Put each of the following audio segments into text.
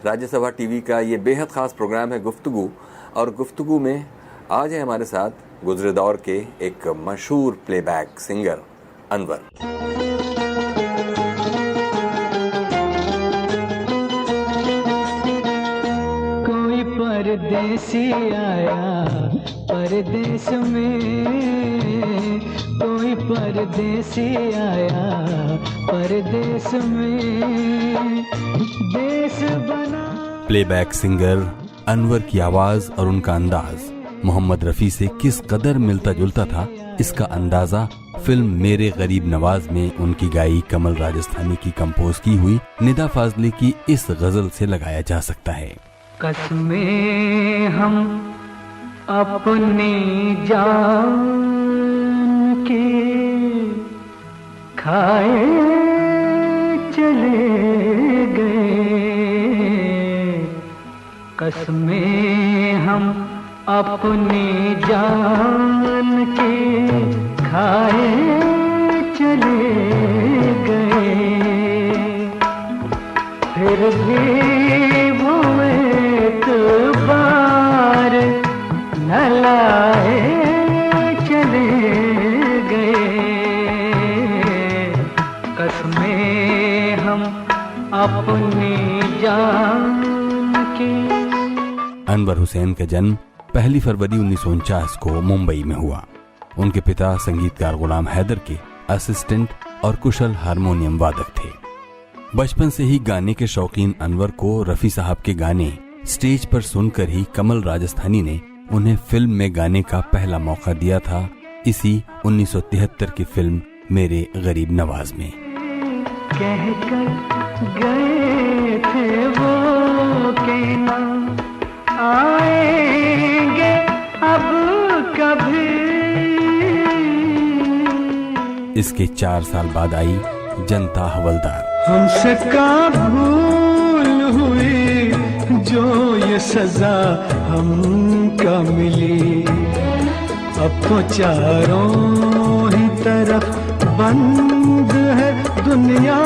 Rajya Sabha TV का ये बेहद ख़ास प्रोग्राम है गुफ्तगू, और गुफ्तगू में आज है हमारे साथ गुज़रे दौर के एक मशहूर प्लेबैक सिंगर अनवर। कोई परदेसी आया परदेश में, कोई परदेसी आया परदेश में, देश बना। प्लेबैक सिंगर अनवर की आवाज और उनका अंदाज मोहम्मद रफी से किस कदर मिलता जुलता था, इसका अंदाजा फिल्म मेरे गरीब नवाज में उनकी गाई कमल राजस्थानी की कंपोज की हुई निदा फाजली की इस गजल से लगाया जा सकता है। कसमें हम अपनी जान के खाए चले गए, कसमें हम अपनी जान के खाए चले गए, फिर भी वो एक बार न लाए चले गए, कसमें हम अपनी जान के। अनवर हुसैन का जन्म 1 फरवरी 1949 को मुंबई में हुआ। उनके पिता संगीतकार गुलाम हैदर के असिस्टेंट और कुशल हारमोनियम वादक थे। बचपन से ही गाने के शौकीन अनवर को रफी साहब के गाने स्टेज पर सुनकर ही कमल राजस्थानी ने उन्हें फिल्म में गाने का पहला मौका दिया था, इसी 1973 की फिल्म मेरे गरीब नवाज में। कहकर गए थे वो के ना आएंगे अब कभी, इसके 4 साल बाद आई जनता हवलदार। हमसे का भूल हुई जो ये सजा हमका मिली, अब तो चारों ही तरफ बंद है दुनिया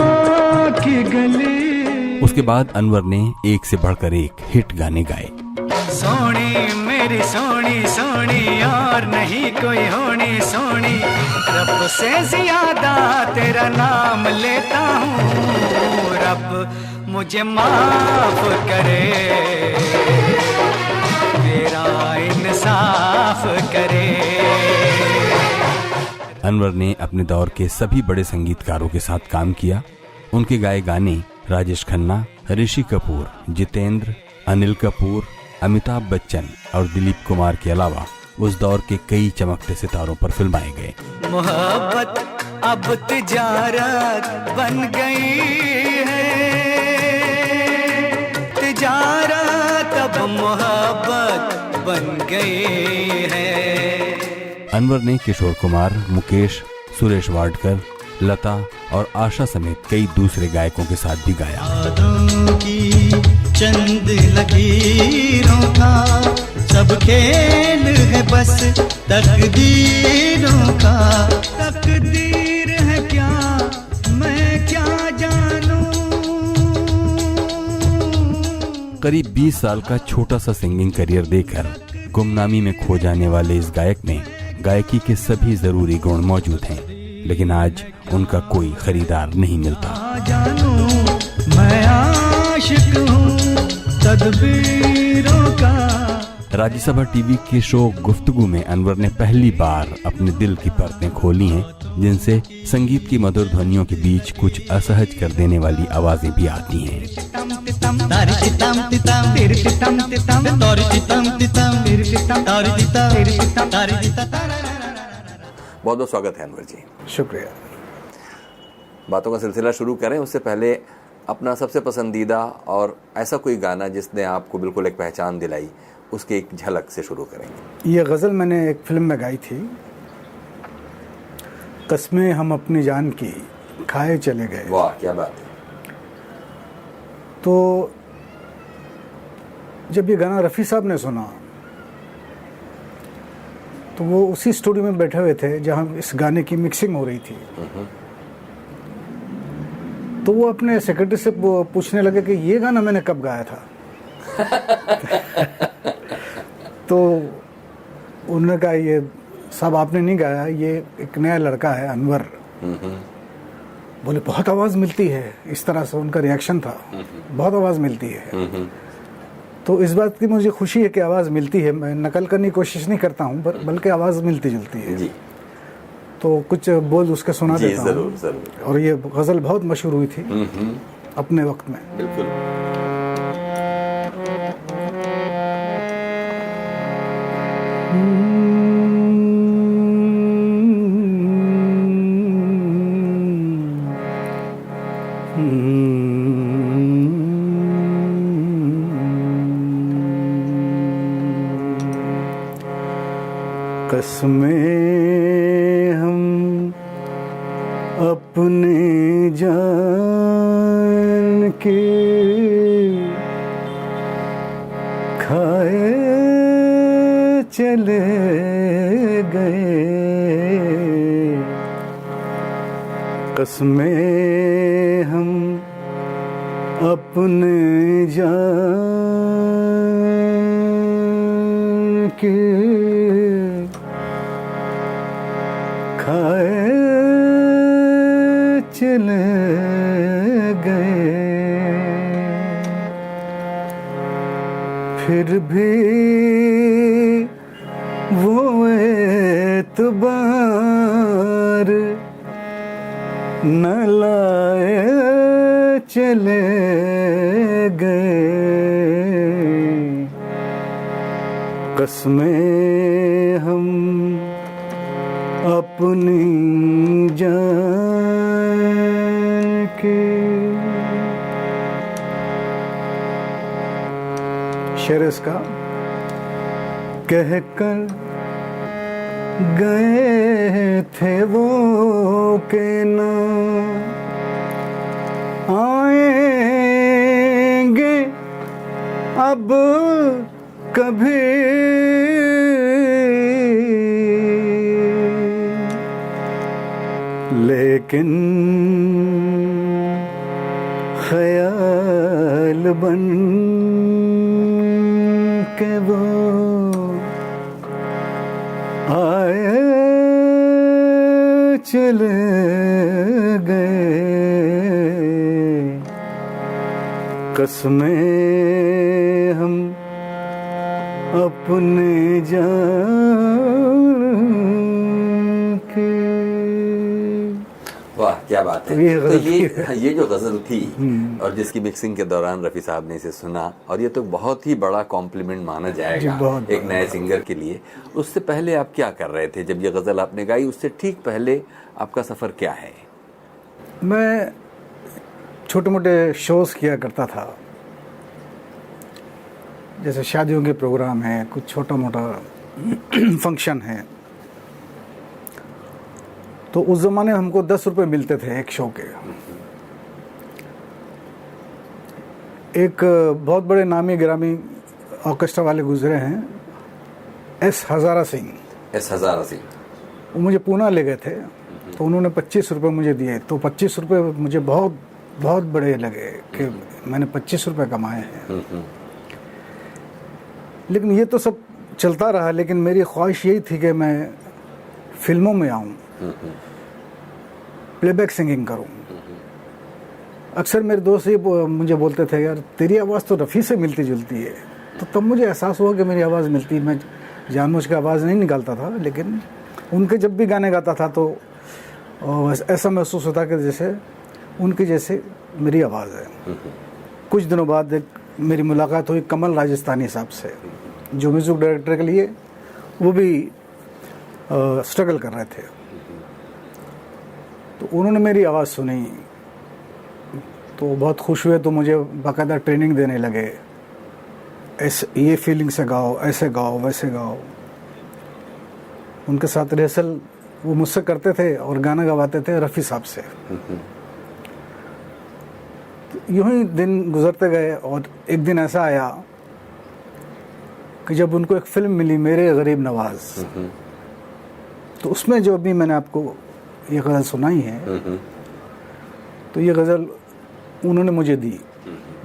की गली। उसके बाद अनवर ने एक से बढ़कर एक हिट गाने गाए। सोनी मेरी सोनी सोनी और नहीं कोई होनी सोनी, रब से ज्यादा तेरा नाम लेता हूँ, रब मुझे माफ करे, मेरा इंसाफ करे। अनवर ने अपने दौर के सभी बड़े संगीतकारों के साथ काम किया। उनके गाए गाने राजेश खन्ना, ऋषि कपूर, जितेंद्र, अनिल कपूर, अमिताभ बच्चन और दिलीप कुमार के अलावा उस दौर के कई चमकते सितारों पर फिल्माए गए। मोहब्बत अब तिजारत बन गई है, तिजारत अब मोहब्बत बन गई है। अनवर ने किशोर कुमार, मुकेश, सुरेश वाडकर, लता और आशा समेत कई दूसरे गायकों के साथ भी गाया। यादों की चंद लकीरों का सब खेल है बस तकदीरों का, तकदीर है क्या मैं क्या जानूं। करीब 20 साल का छोटा सा सिंगिंग करियर देकर गुमनामी में खो जाने वाले इस गायक में गायकी के सभी जरूरी गुण मौजूद हैं, लेकिन आज उनका कोई खरीदार नहीं मिलता। मैं आशिक हूँ तदबीरों का। राज्यसभा टीवी के शो गुफ्तगू में अनवर ने पहली बार अपने दिल की परतें खोली हैं, जिनसे संगीत की मधुर ध्वनियों के बीच कुछ असहज कर देने वाली आवाजें भी आती हैं। बहुत बहुत स्वागत है अनवर जी। शुक्रिया। बातों का सिलसिला शुरू करें उससे पहले अपना सबसे पसंदीदा और ऐसा कोई गाना जिसने आपको बिल्कुल एक पहचान दिलाई, उसकी एक झलक से शुरू करेंगे। ये गज़ल मैंने एक फिल्म में गाई थी, कसमें हम अपनी जान की खाए चले गए। वाह क्या बात है। तो जब ये गाना रफ़ी साहब ने सुना तो वो उसी स्टूडियो में बैठे हुए थे जहाँ इस गाने की मिक्सिंग हो रही थी। तो वो अपने सेक्रेटरी से पूछने लगे कि ये गाना मैंने कब गाया था। तो उन्होंने कहा ये साहब आपने नहीं गाया, ये एक नया लड़का है अनवर। बोले बहुत आवाज़ मिलती है, इस तरह से उनका रिएक्शन था, बहुत आवाज़ मिलती है। तो इस बात की मुझे खुशी है कि आवाज़ मिलती है, मैं नकल करने की कोशिश नहीं करता हूँ, बल्कि आवाज़ मिलती जुलती है जी। तो कुछ बोल उसके सुना देता हूँ। जरूर जरूर। और ये गज़ल बहुत मशहूर हुई थी अपने वक्त में। बिल्कुल। कसमें हम अपने जान के खाए चले गए, कसमें हम अपने जान के खाए चले गए, फिर भी वो एतबार न लाए चले गए, कसमें हम अपनी जान के। शेर इसका कह कर गए थे वो के ना आएंगे अब कभी, लेकिन ख्याल बन के वो आए चले गए, कसमें हम अपने जान के। वाह क्या बात है। तो ये जो गजल थी और जिसकी मिक्सिंग के दौरान रफ़ी साहब ने इसे सुना, और ये तो बहुत ही बड़ा कॉम्प्लीमेंट माना जाएगा एक नए सिंगर के लिए। उससे पहले आप क्या कर रहे थे जब ये गजल आपने गाई? उससे ठीक पहले आपका सफ़र क्या है? मैं छोटे मोटे शोज़ किया करता था, जैसे शादियों के प्रोग्राम है, कुछ छोटा मोटा फंक्शन है। तो उस ज़माने हमको 10 रुपये मिलते थे एक शो के। एक बहुत बड़े नामी गिरामी ऑर्केस्ट्रा वाले गुजरे हैं, एस हज़ारा सिंह। वो मुझे पूना ले गए थे, तो उन्होंने 25 रुपये मुझे दिए। तो 25 रुपये मुझे बहुत बहुत बड़े लगे कि मैंने 25 रुपये कमाए हैं। लेकिन ये तो सब चलता रहा, लेकिन मेरी ख्वाहिश यही थी कि मैं फिल्मों में आऊँ, प्लेबैक सिंगिंग करूँ। अक्सर मेरे दोस्त ये मुझे बोलते थे, यार तेरी आवाज़ तो रफ़ी से मिलती जुलती है। तो तब मुझे एहसास हुआ कि मेरी आवाज़ मिलती, मैं जानबूझ के आवाज़ नहीं निकालता था, लेकिन उनके जब भी गाने गाता था तो ऐसा महसूस होता कि जैसे उनकी जैसे मेरी आवाज़ है। कुछ दिनों बाद एक मेरी मुलाकात हुई कमल राजस्थानी साहब से, जो म्यूज़िक डायरेक्टर के लिए वो भी स्ट्रगल कर रहे थे। तो उन्होंने मेरी आवाज़ सुनी तो बहुत खुश हुए, तो मुझे बाकायदा ट्रेनिंग देने लगे, ऐसे ये फीलिंग से गाओ, ऐसे गाओ, वैसे गाओ। उनके साथ रिहर्सल वो मुझसे करते थे और गाना गवाते थे रफ़ी साहब से। तो यूँ ही दिन गुजरते गए और एक दिन ऐसा आया कि जब उनको एक फ़िल्म मिली मेरे गरीब नवाज़, तो उसमें जो भी मैंने आपको ये गज़ल सुनाई है, तो ये गज़ल उन्होंने मुझे दी।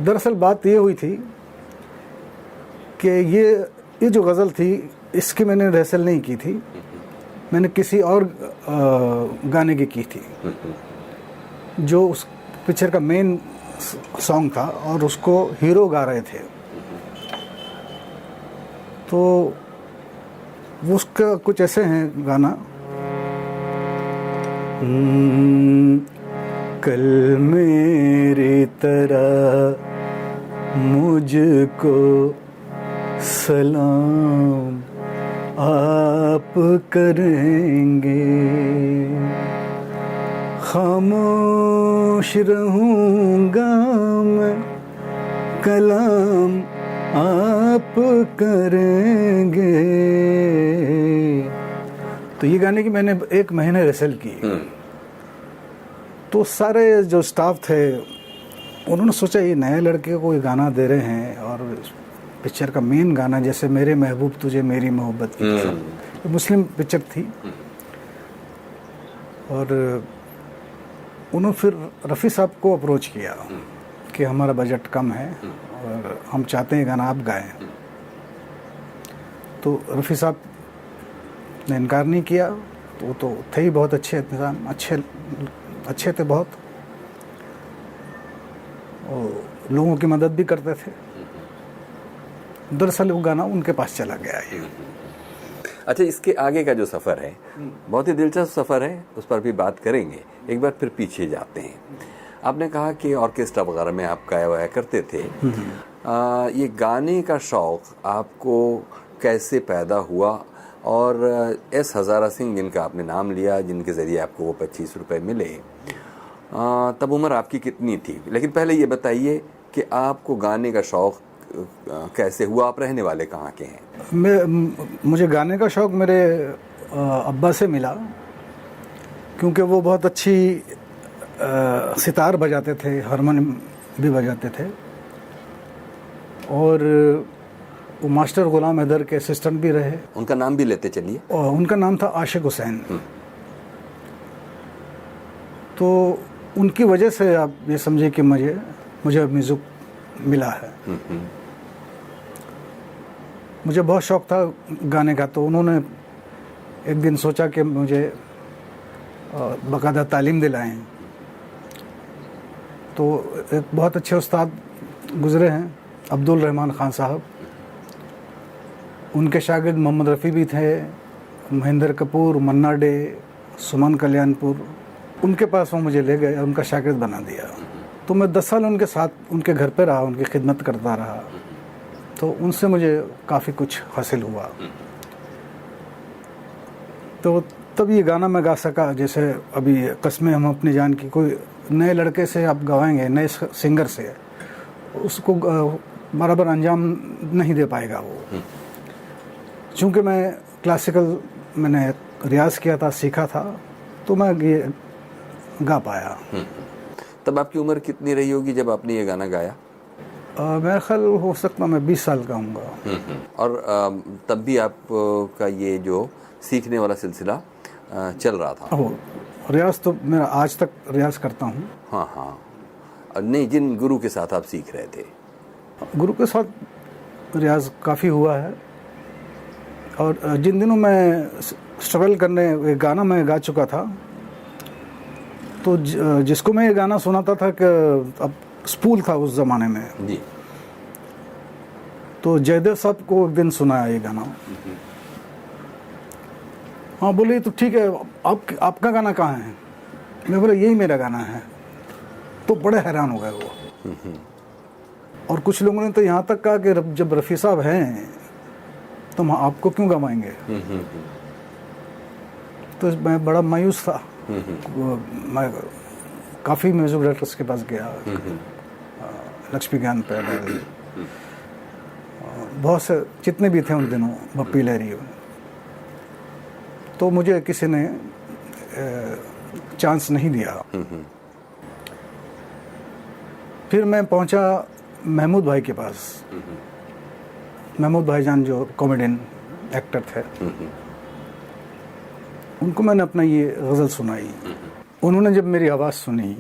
दरअसल बात ये हुई थी कि ये जो गज़ल थी इसकी मैंने रिहर्सल नहीं की थी, मैंने किसी और गाने की थी जो उस पिक्चर का मेन सॉन्ग था और उसको हीरो गा रहे थे। तो उसका कुछ ऐसे हैं गाना, कल मेरी तरह मुझको सलाम आप करेंगे, खामोश रहूँगा मैं, कलाम आप करेंगे। तो ये गाने की मैंने 1 महीने रिहर्सल की। तो सारे जो स्टाफ थे उन्होंने सोचा ये नए लड़के को ये गाना दे रहे हैं और पिक्चर का मेन गाना जैसे मेरे महबूब तुझे मेरी मोहब्बत की, मुस्लिम पिक्चर थी। और उन्होंने फिर रफ़ी साहब को अप्रोच किया कि हमारा बजट कम है और हम चाहते हैं गाना आप गाएं। तो रफ़ी साहब ने इनकार नहीं किया। तो वो तो थे ही बहुत अच्छे इंसान, अच्छे थे बहुत, और लोगों की मदद भी करते थे। दरअसल वो गाना उनके पास चला गया ये। अच्छा, इसके आगे का जो सफ़र है बहुत ही दिलचस्प सफ़र है, उस पर भी बात करेंगे। एक बार फिर पीछे जाते हैं। आपने कहा कि ऑर्केस्ट्रा वगैरह में आप गाया वाया करते थे। ये गाने का शौक़ आपको कैसे पैदा हुआ? और एस हज़ारा सिंह जिनका आपने नाम लिया, जिनके ज़रिए आपको वो 25 रुपये मिले, तब उम्र आपकी कितनी थी? लेकिन पहले ये बताइए कि आपको गाने का शौक़ कैसे हुआ? आप रहने वाले कहाँ के हैं? मुझे गाने का शौक़ मेरे अब्बा से मिला, क्योंकि वो बहुत अच्छी सितार बजाते थे, हारमोनियम भी बजाते थे, और वो मास्टर गुलाम हैदर के असिस्टेंट भी रहे। उनका नाम भी लेते चलिए। और उनका नाम था आशिक हुसैन। तो उनकी वजह से आप ये समझिए कि मुझे म्यूज़िक मिला है। मुझे बहुत शौक़ था गाने का, तो उन्होंने एक दिन सोचा कि मुझे बाकायदा तालीम दिलाएं। तो एक बहुत अच्छे उस्ताद गुज़रे हैं, अब्दुल रहमान खान साहब। उनके शागिर्द मोहम्मद रफ़ी भी थे, महेंद्र कपूर, मन्ना डे, सुमन कल्याणपुर। उनके पास वो मुझे ले गए और उनका शागिर्द बना दिया। तो मैं 10 साल उनके साथ उनके घर पे रहा, उनकी खिदमत करता रहा। तो उनसे मुझे काफ़ी कुछ हासिल हुआ। तो तब ये गाना मैं गा सका। जैसे अभी कस्में हम अपनी जान की, कोई नए लड़के से आप गवाएंगे, नए सिंगर से, उसको बराबर अंजाम नहीं दे पाएगा वो। चूँकि मैं क्लासिकल मैंने रियाज़ किया था, सीखा था, तो मैं ये गा पाया। तब आपकी उम्र कितनी रही होगी जब आपने ये गाना गाया? मेरा ख्याल हो सकता मैं 20 साल का हूँगा। और तब भी आपका ये जो सीखने वाला सिलसिला चल रहा था? रियाज तो मेरा आज तक रियाज करता हूँ। हाँ हाँ। और नहीं, जिन गुरु के साथ आप सीख रहे थे? गुरु के साथ रियाज काफ़ी हुआ है। और जिन दिनों मैं स्ट्रगल करने गाना मैं गा चुका था, तो जिसको मैं ये गाना सुनाता था कि अब स्पूल था उस ज़माने में जी, तो जयदेव साहब को एक दिन सुनाया ये गाना। हाँ, बोले तो ठीक है, आपका गाना कहाँ है? मैं बोला यही मेरा गाना है। तो बड़े हैरान हो गए वो। और कुछ लोगों ने तो यहाँ तक कहा कि जब रफ़ी साहब हैं तो हम आपको क्यों गवाएंगे? तो मैं बड़ा मायूस था। मैं काफ़ी म्यूज़िक डायरेक्टर्स के पास गया, लक्ष्मी ज्ञान पैडल, बहुत से जितने भी थे उन दिनों, बप्पी लहरी, तो मुझे किसी ने चांस नहीं दिया। फिर मैं पहुंचा महमूद भाई के पास। महमूद भाईजान जो कॉमेडियन एक्टर थे, उनको मैंने अपना ये गज़ल सुनाई। उन्होंने जब मेरी आवाज़ सुनी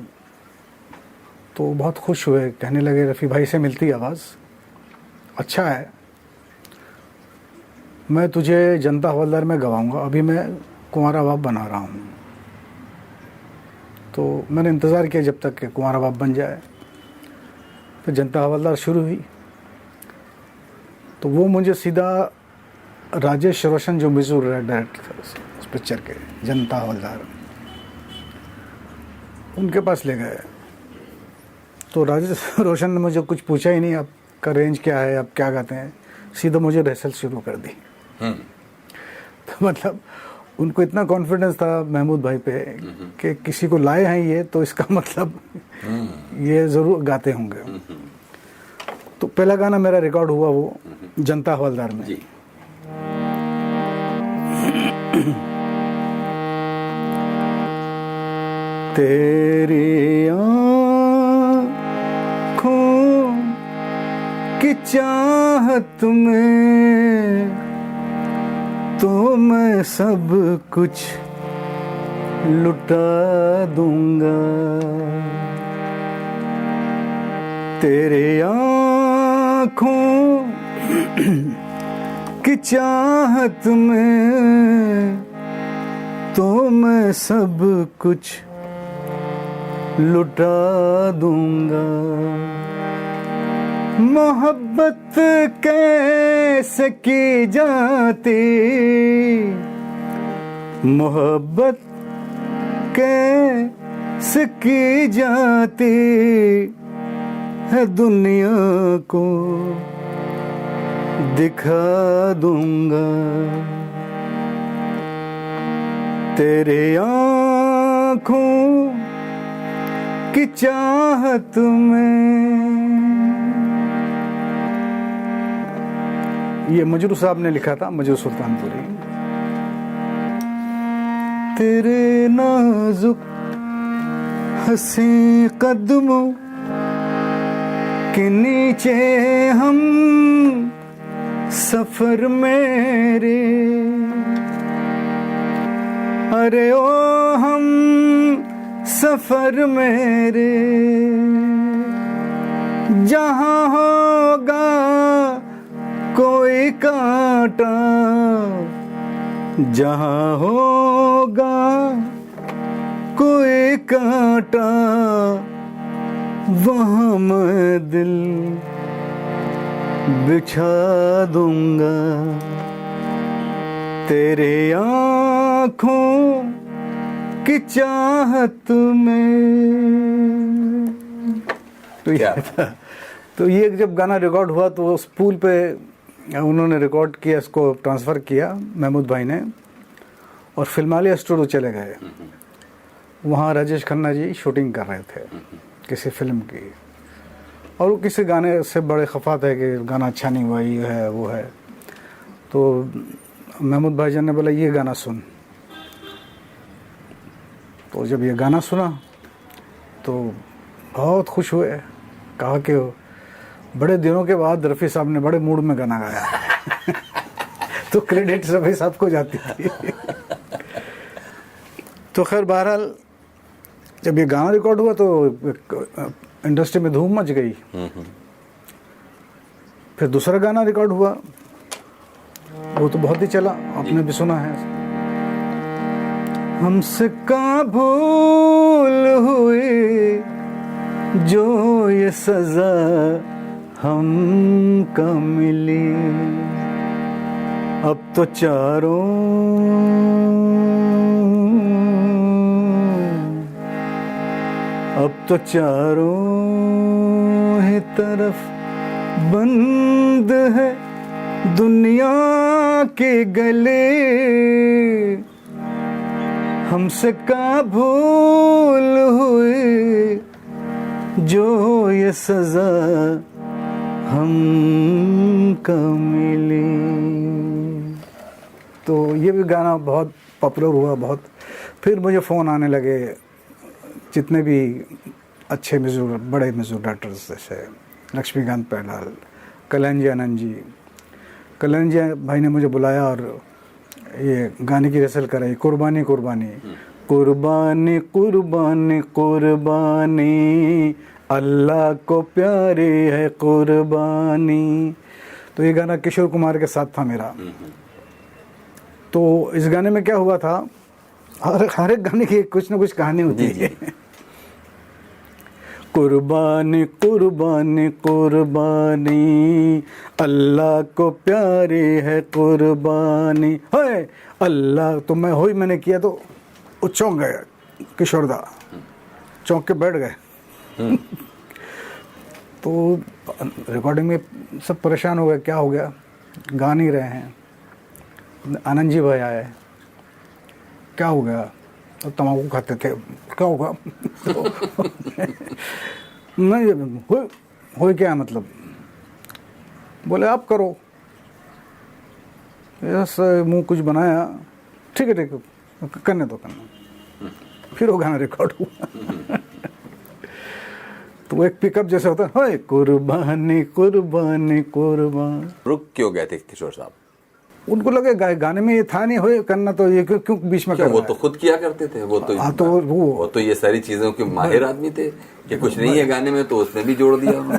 तो बहुत खुश हुए, कहने लगे रफ़ी भाई से मिलती आवाज़, अच्छा है, मैं तुझे जनता हवलदार में गवाऊंगा, अभी मैं कुंवारा बाप बना रहा हूँ। तो मैंने इंतज़ार किया जब तक कि कुंवारा बाप बन जाए। फिर जनता हवलदार शुरू हुई, तो वो मुझे सीधा राजेश रोशन जो म्यूजिक डायरेक्टर थे उस पिक्चर के, जनता हवलदार, उनके पास ले गए। तो राजेश रोशन ने मुझे कुछ पूछा ही नहीं, आपका रेंज क्या है, आप क्या गाते हैं, सीधा मुझे रिहर्सल शुरू कर दी। तो मतलब उनको इतना कॉन्फिडेंस था महमूद भाई पे कि किसी को लाए हैं ये, तो इसका मतलब ये ज़रूर गाते होंगे। तो पहला गाना मेरा रिकॉर्ड हुआ वो जनता हवलदार में। जी। तेरी आँखों की चाहत में तो मैं सब कुछ लुटा दूंगा, तेरे आँखों की चाहत में तो मैं सब कुछ लुटा दूंगा। मोहब्बत कैसे की जाती, मोहब्बत कैसे की जाती है दुनिया को दिखा दूंगा, तेरे आँखों की चाहत में। ये मजरू साहब ने लिखा था, मजरू सुल्तानपुरी। तेरे नाजुक हंसी कदमों के नीचे हम सफर मेरे, अरे ओ हम सफर मेरे, जहाँ होगा कोई कांटा, जहाँ होगा कोई कांटा, वहाँ मैं दिल बिछा दूंगा, तेरे आँखों की चाहत में। तो ये जब गाना रिकॉर्ड हुआ तो उस पूल पे उन्होंने रिकॉर्ड किया, इसको ट्रांसफ़र किया महमूद भाई ने, और फिल्मालिया स्टूडियो चले गए। वहाँ राजेश खन्ना जी शूटिंग कर रहे थे किसी फिल्म की, और वो किसी गाने से बड़े खफा थे कि गाना अच्छा नहीं हुआ, ये है वो है। तो महमूद भाईजान ने बोला ये गाना सुन। तो जब ये गाना सुना तो बहुत खुश हुए, कहा कि बड़े दिनों के बाद रफ़ी साहब ने बड़े मूड में गाना गाया। तो क्रेडिट रफ़ी साहब को जाती थी। तो खैर बहरहाल जब ये गाना रिकॉर्ड हुआ तो इंडस्ट्री में धूम मच गई। फिर दूसरा गाना रिकॉर्ड हुआ, वो तो बहुत ही चला, आपने भी सुना है। हमसे का भूल हुई जो ये सजा हमको मिली, अब तो चारों ही तरफ बंद है दुनिया के गले, हमसे का भूल हुई जो ये सजा हमको मिली। तो ये भी गाना बहुत पॉपुलर हुआ बहुत। फिर मुझे फ़ोन आने लगे जितने भी अच्छे म्यूजिक, बड़े म्यूजिक डायरेक्टर्स जैसे लक्ष्मीकांत पैलाल, कल्याण आनंद जी। कल्याण भाई ने मुझे बुलाया और ये गाने की रिहर्सल कराई, कुर्बानी कुर्बानी कुर्बानी कुर्बानी कुर्बानी अल्लाह को प्यारी है कुर्बानी। तो ये गाना किशोर कुमार के साथ था मेरा। तो इस गाने में क्या हुआ था, हर एक गाने की कुछ ना कुछ कहानी होती है। कुर्बानी कुर्बानी कुर्बानी, अल्लाह को प्यारी है कुर्बानी, है अल्लाह। तो मैं होई मैंने किया तो वो चौंक गए किशोरदा, चौंक के बैठ गए। तो रिकॉर्डिंग में सब परेशान हो गए, क्या हो गया, गा नहीं रहे हैं। आनंद जी भाई आए, क्या हो गया, तो तम्बाकू खाते थे, क्या होगा। नहीं हो क्या मतलब, बोले आप करो, ऐसा मुंह कुछ बनाया, ठीक है करने दो करना। फिर वो गाना रिकॉर्ड हुआ। तो एक पिकअप जैसा होता है, कुर्बानी कुर्बानी कुर्बान। रुक क्यों गए थे किशोर साहब? उनको लगे गाने में ये था नहीं हो करना, तो ये क्यों बीच में कर वो तो खुद किया करते थे, वो तो ये सारी चीजों के माहिर आदमी थे कि कुछ नहीं है गाने में, तो उसमें भी जोड़ दिया उन्होंने।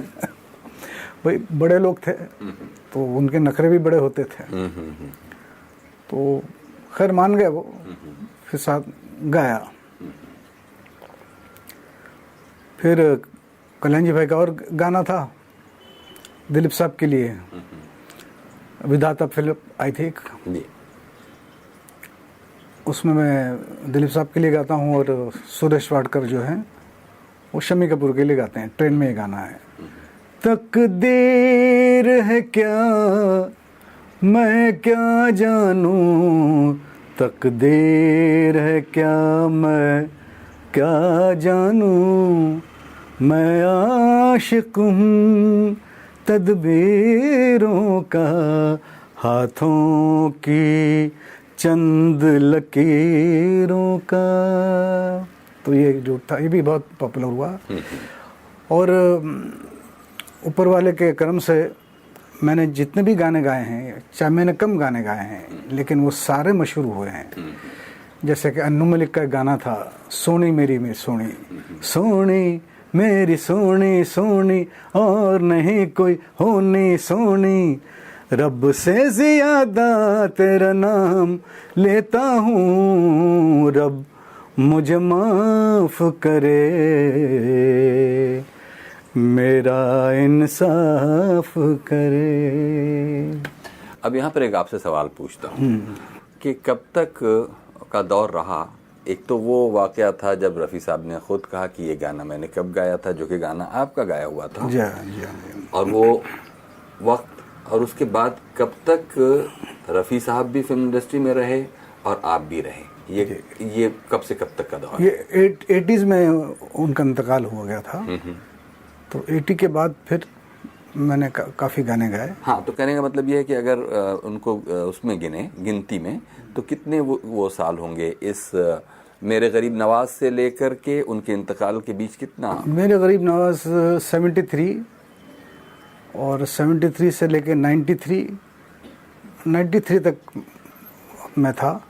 भाई बड़े लोग थे तो उनके नखरे भी बड़े होते थे। तो खैर मान गए वो, फिर साथ गाया। फिर कल्याण जी भाई का और गाना था दिलीप साहब के लिए, विधाता फिल्म आई थी, उसमें मैं दिलीप साहब के लिए गाता हूँ और सुरेश वाडकर जो है वो शम्मी कपूर के लिए गाते हैं। ट्रेन में ये गाना है। तकदीर है क्या मैं क्या जानूं, तकदीर है क्या मैं क्या जानूं, मैं आशिक हूँ तदबीरों का, हाथों की चंद लकीरों का। तो ये जो था ये भी बहुत पॉपुलर हुआ। और ऊपर वाले के करम से मैंने जितने भी गाने गाए हैं, चाहे मैंने कम गाने गाए हैं, लेकिन वो सारे मशहूर हुए हैं। जैसे कि अन्नू मलिक का गाना था, सोनी मेरी में सोनी, सोनी मेरी सोनी सोनी और नहीं कोई होनी सोनी, रब से ज्यादा तेरा नाम लेता हूँ, रब मुझे माफ करे, मेरा इंसाफ करे। अब यहाँ पर एक आपसे सवाल पूछता हूँ कि कब तक का दौर रहा। एक तो वो वाकया था जब रफ़ी साहब ने खुद कहा कि ये गाना मैंने कब गाया था, जो कि गाना आपका गाया हुआ था। जी। और वो वक्त, और उसके बाद कब तक रफ़ी साहब भी फिल्म इंडस्ट्री में रहे और आप भी रहे, ये कब से कब तक का दौर? ये 80s में उनका इंतकाल हो गया था। तो 80 के बाद फिर मैंने काफ़ी गाने गाए। हाँ, तो कहने का मतलब ये है कि अगर उनको उसमें गिनती में तो कितने वो साल होंगे इस मेरे गरीब नवाज से लेकर के उनके इंतकाल के बीच कितना? मेरे गरीब नवाज 73 और 73 से लेकर 93 तक मैं था।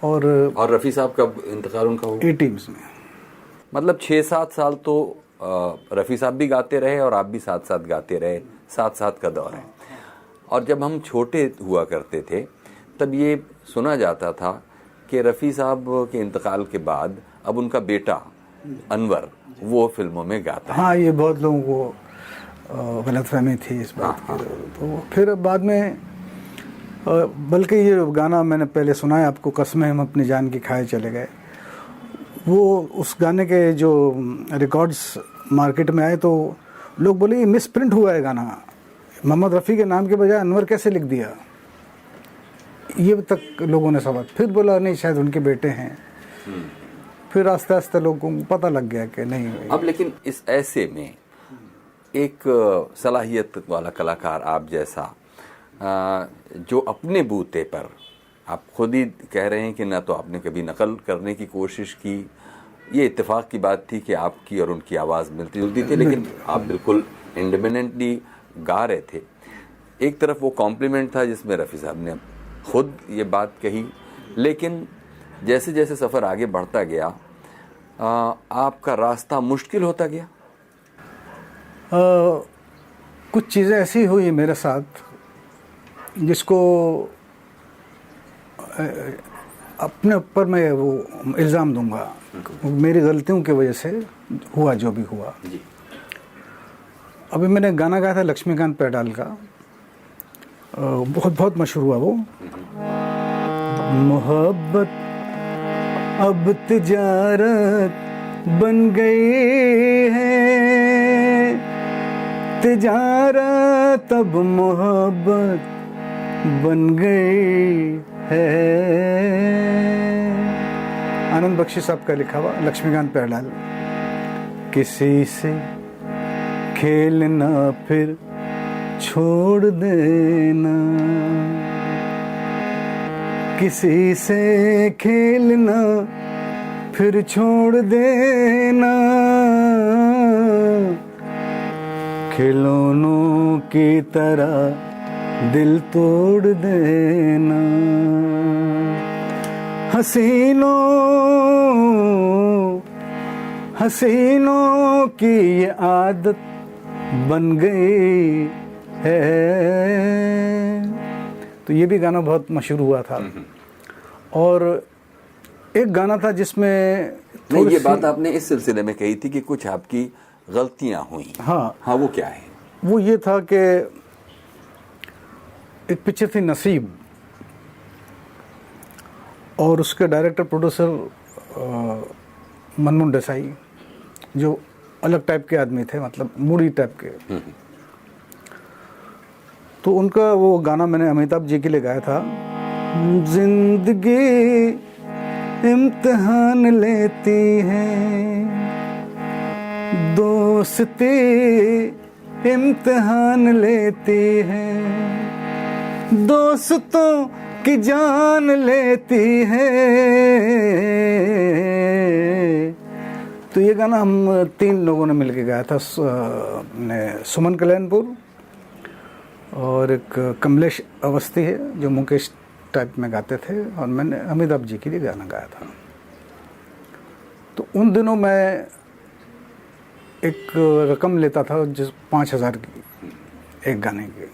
और रफ़ी साहब का इंतकाल उनका हुआ 80s में। मतलब 6-7 साल तो रफ़ी साहब भी गाते रहे और आप भी साथ साथ गाते रहे, साथ का दौर है। और जब हम छोटे हुआ करते थे तब ये सुना जाता था कि रफ़ी साहब के इंतकाल के बाद अब उनका बेटा अनवर वो फिल्मों में गाता है। हाँ, ये बहुत लोगों को गलतफहमी थी इस बात की। तो फिर बाद में बल्कि ये गाना मैंने पहले सुना है आपको, कसमें हम अपनी जान की खाए चले गए, वो उस गाने के जो रिकॉर्ड्स मार्केट में आए तो लोग बोले ये मिस प्रिंट हुआ है गाना, मोहम्मद रफ़ी के नाम के बजाय अनवर कैसे लिख दिया, ये तक लोगों ने सवाल। फिर बोला नहीं शायद उनके बेटे हैं। फिर आस्ते आस्ते लोगों को पता लग गया कि नहीं। अब लेकिन इस ऐसे में एक सलाहियत वाला कलाकार आप जैसा जो अपने बूते पर, आप खुद ही कह रहे हैं कि ना तो आपने कभी नकल करने की कोशिश की, ये इत्तेफाक की बात थी कि आपकी और उनकी आवाज़ मिलती जुलती थी, लेकिन आप बिल्कुल इंडिपेंडेंटली गा रहे थे। एक तरफ वो कॉम्प्लीमेंट था जिसमें रफ़ी साहब ने खुद ये बात कही, लेकिन जैसे जैसे सफ़र आगे बढ़ता गया आपका रास्ता मुश्किल होता गया। कुछ चीज़ें ऐसी हुई मेरे साथ जिसको अपने ऊपर मैं वो इल्ज़ाम दूंगा, मेरी गलतियों की वजह से हुआ जो भी हुआ। अभी मैंने गाना गाया था लक्ष्मीकांत पैडाल का, बहुत बहुत मशहूर हुआ वो, मोहब्बत अब तिजारत बन गई है, तिजारत अब मोहब्बत बन गई है। आनंद बख्शी साहब का लिखा हुआ, लक्ष्मीकांत पैडाल। किसी से खेलना फिर छोड़ देना, किसी से खेलना फिर छोड़ देना, खिलौनों की तरह दिल तोड़ देना, हसीनों की ये आदत बन गई है। तो ये भी गाना बहुत मशहूर हुआ था। और एक गाना था जिसमें ये बात आपने इस सिलसिले में कही थी कि कुछ आपकी गलतियां हुई। हाँ, वो क्या है? वो ये था कि एक पिक्चर थी नसीब, और उसके डायरेक्टर प्रोड्यूसर मनमोहन देसाई, जो अलग टाइप के आदमी थे, मतलब मूडी टाइप के। तो उनका वो गाना मैंने अमिताभ जी के लिए गाया था, जिंदगी इम्तिहान लेती है, दोस्ती इम्तिहान लेती है, दोस्तों की जान लेती है। तो ये गाना हम 3 लोगों ने मिलकर गाया था, सुमन कल्याणपुर और एक कमलेश अवस्थी है जो मुकेश टाइप में गाते थे, और मैंने अमिताभ जी के लिए गाना गाया था। तो उन दिनों मैं एक रकम लेता था जिस 5,000 की एक गाने की।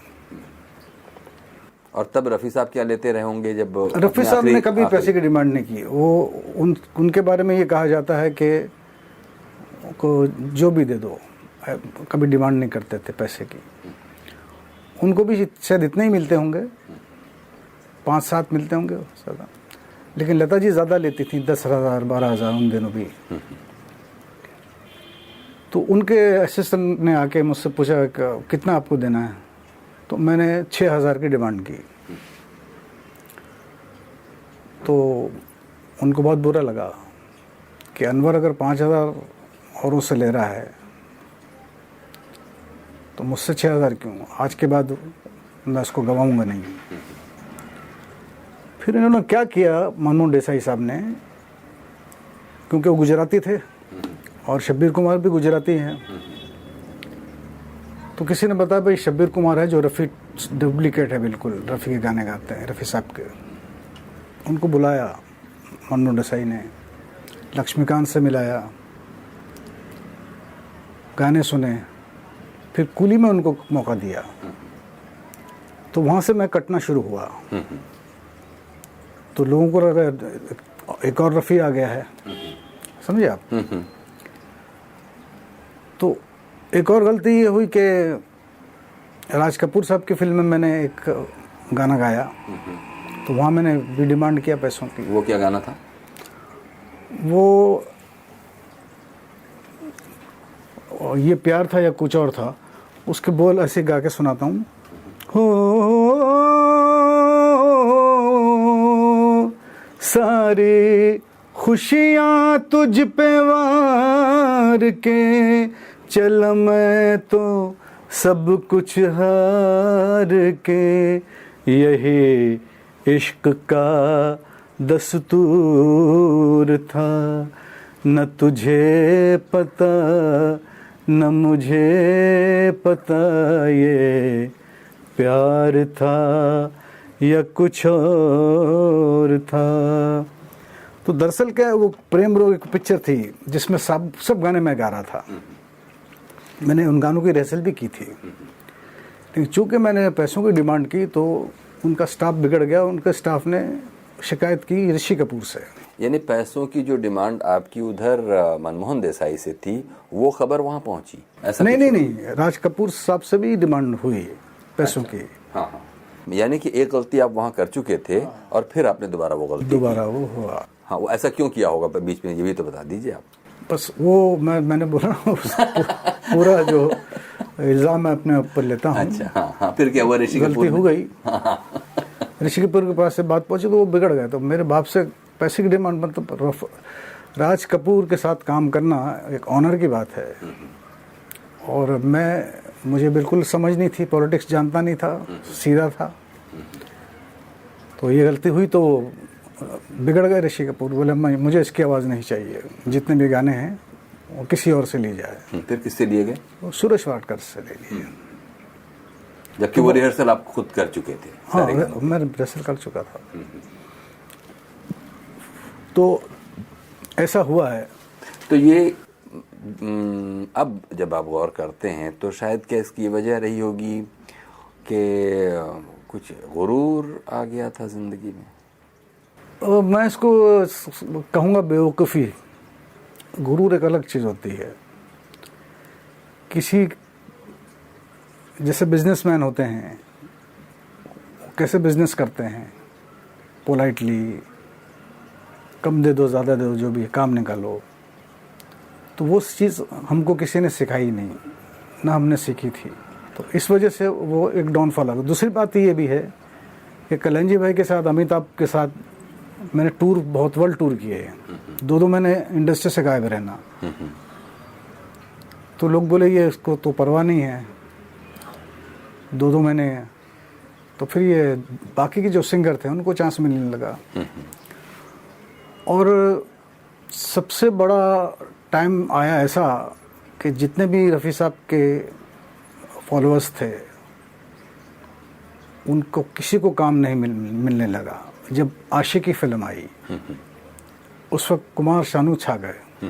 और तब रफ़ी साहब क्या लेते रहे होंगे? जब रफ़ी साहब ने कभी पैसे की डिमांड नहीं की। वो उनके बारे में ये कहा जाता है कि को जो भी दे दो, कभी डिमांड नहीं करते थे पैसे की। उनको भी शायद इतने ही मिलते होंगे, 5-7 मिलते होंगे ज़्यादा, लेकिन लता जी ज़्यादा लेती थी, 10,000 12,000 उन दिनों भी। तो उनके असिस्टेंट ने आके मुझसे पूछा कितना आपको देना है, तो मैंने 6,000 की डिमांड की। तो उनको बहुत बुरा लगा कि अनवर अगर 5,000 औरों से ले रहा है तो मुझसे 6,000 क्यों, आज के बाद मैं उसको गवाऊंगा नहीं। फिर इन्होंने क्या किया, मनमोहन देसाई साहब ने, क्योंकि वो गुजराती थे और शब्बीर कुमार भी गुजराती हैं, तो किसी ने बताया भाई शब्बीर कुमार है जो रफ़ी डुप्लीकेट है, बिल्कुल रफ़ी के गाने गाते हैं, रफ़ी साहब के। उनको बुलाया मनमोहन देसाई ने, लक्ष्मीकांत से मिलाया, गाने सुने, फिर कुली में उनको मौका दिया। तो वहाँ से मैं कटना शुरू हुआ। तो लोगों को लगा एक और रफ़ी आ गया है, समझे आप। तो एक और गलती ये हुई कि राज कपूर साहब की फिल्म में मैंने एक गाना गाया, तो वहाँ मैंने भी डिमांड किया पैसों की। वो क्या गाना था? वो ये प्यार था या कुछ और था, उसके बोल ऐसे गा के सुनाता हूँ। हो सारी खुशियाँ तुझ पे वार के, चल मैं तो सब कुछ हार के, यही इश्क का दस्तूर था, न तुझे पता न मुझे पता, ये प्यार था या कुछ और था। तो दरअसल क्या, वो प्रेम रोग एक पिक्चर थी जिसमें सब गाने मैं गा रहा था। मैंने उन गानों की रिहर्सल भी की थी, लेकिन चूँकि मैंने पैसों की डिमांड की तो उनका स्टाफ बिगड़ गया। उनके स्टाफ ने शिकायत की ऋषि कपूर से। यानी पैसों की जो डिमांड आपकी उधर मनमोहन देसाई से थी, वो खबर वहाँ पहुँची? ऐसा नहीं, राज कपूर साहब से भी डिमांड हुई पैसों की। हाँ, यानी कि एक गलती आप वहाँ कर चुके थे और फिर आपने दोबारा वो गलती वो हुआ। हाँ, वो ऐसा क्यों किया होगा बीच में, ये भी तो बता दीजिए आप। बस वो मैंने बोला पूरा जो इल्ज़ाम मैं अपने ऊपर लेता हूँ। अच्छा, हाँ, फिर क्या हुआ? ऋषि कपूर गलती हो गई। ऋषि कपूर के पास से बात पहुंची तो वो बिगड़ गए। तो मेरे बाप से पैसे की डिमांड, मतलब राज कपूर के साथ काम करना एक ऑनर की बात है। और मुझे बिल्कुल समझ नहीं थी, पॉलिटिक्स जानता नहीं था, सीधा था। तो ये गलती हुई तो बिगड़ गए ऋषि कपूर। बोले मुझे इसकी आवाज़ नहीं चाहिए, जितने भी गाने हैं वो किसी और से ली जाए। फिर किससे लिए गए? वो सुरेश वाडकर से ले लिए, जबकि वो रिहर्सल आप खुद कर चुके थे। हाँ, मैं रिहर्सल कर चुका था। तो ऐसा हुआ है। तो ये अब जब आप गौर करते हैं तो शायद क्या इसकी वजह रही होगी कि कुछ गुरूर आ गया था जिंदगी में? मैं इसको कहूँगा बेवकूफ़ी। गुरूर एक अलग चीज़ होती है। किसी जैसे बिजनेसमैन होते हैं, कैसे बिजनेस करते हैं, पोलाइटली, कम दे दो ज़्यादा दे दो, जो भी है काम निकालो। तो वो चीज़ हमको किसी ने सिखाई नहीं, ना हमने सीखी थी। तो इस वजह से वो एक डाउनफॉल आ गया। दूसरी बात ये भी है कि कल्याण जी भाई के साथ, अमिताभ के साथ मैंने टूर, बहुत वर्ल्ड टूर किए हैं। दो मैंने इंडस्ट्री से गायब रहना। तो लोग बोले ये इसको तो परवाह नहीं है, दो मैंने। तो फिर ये बाकी के जो सिंगर थे उनको चांस मिलने लगा। और सबसे बड़ा टाइम आया ऐसा कि जितने भी रफ़ी साहब के फॉलोअर्स थे उनको किसी को काम नहीं मिलने लगा। जब आशिकी फिल्म आई उस वक्त कुमार शानू छा गए।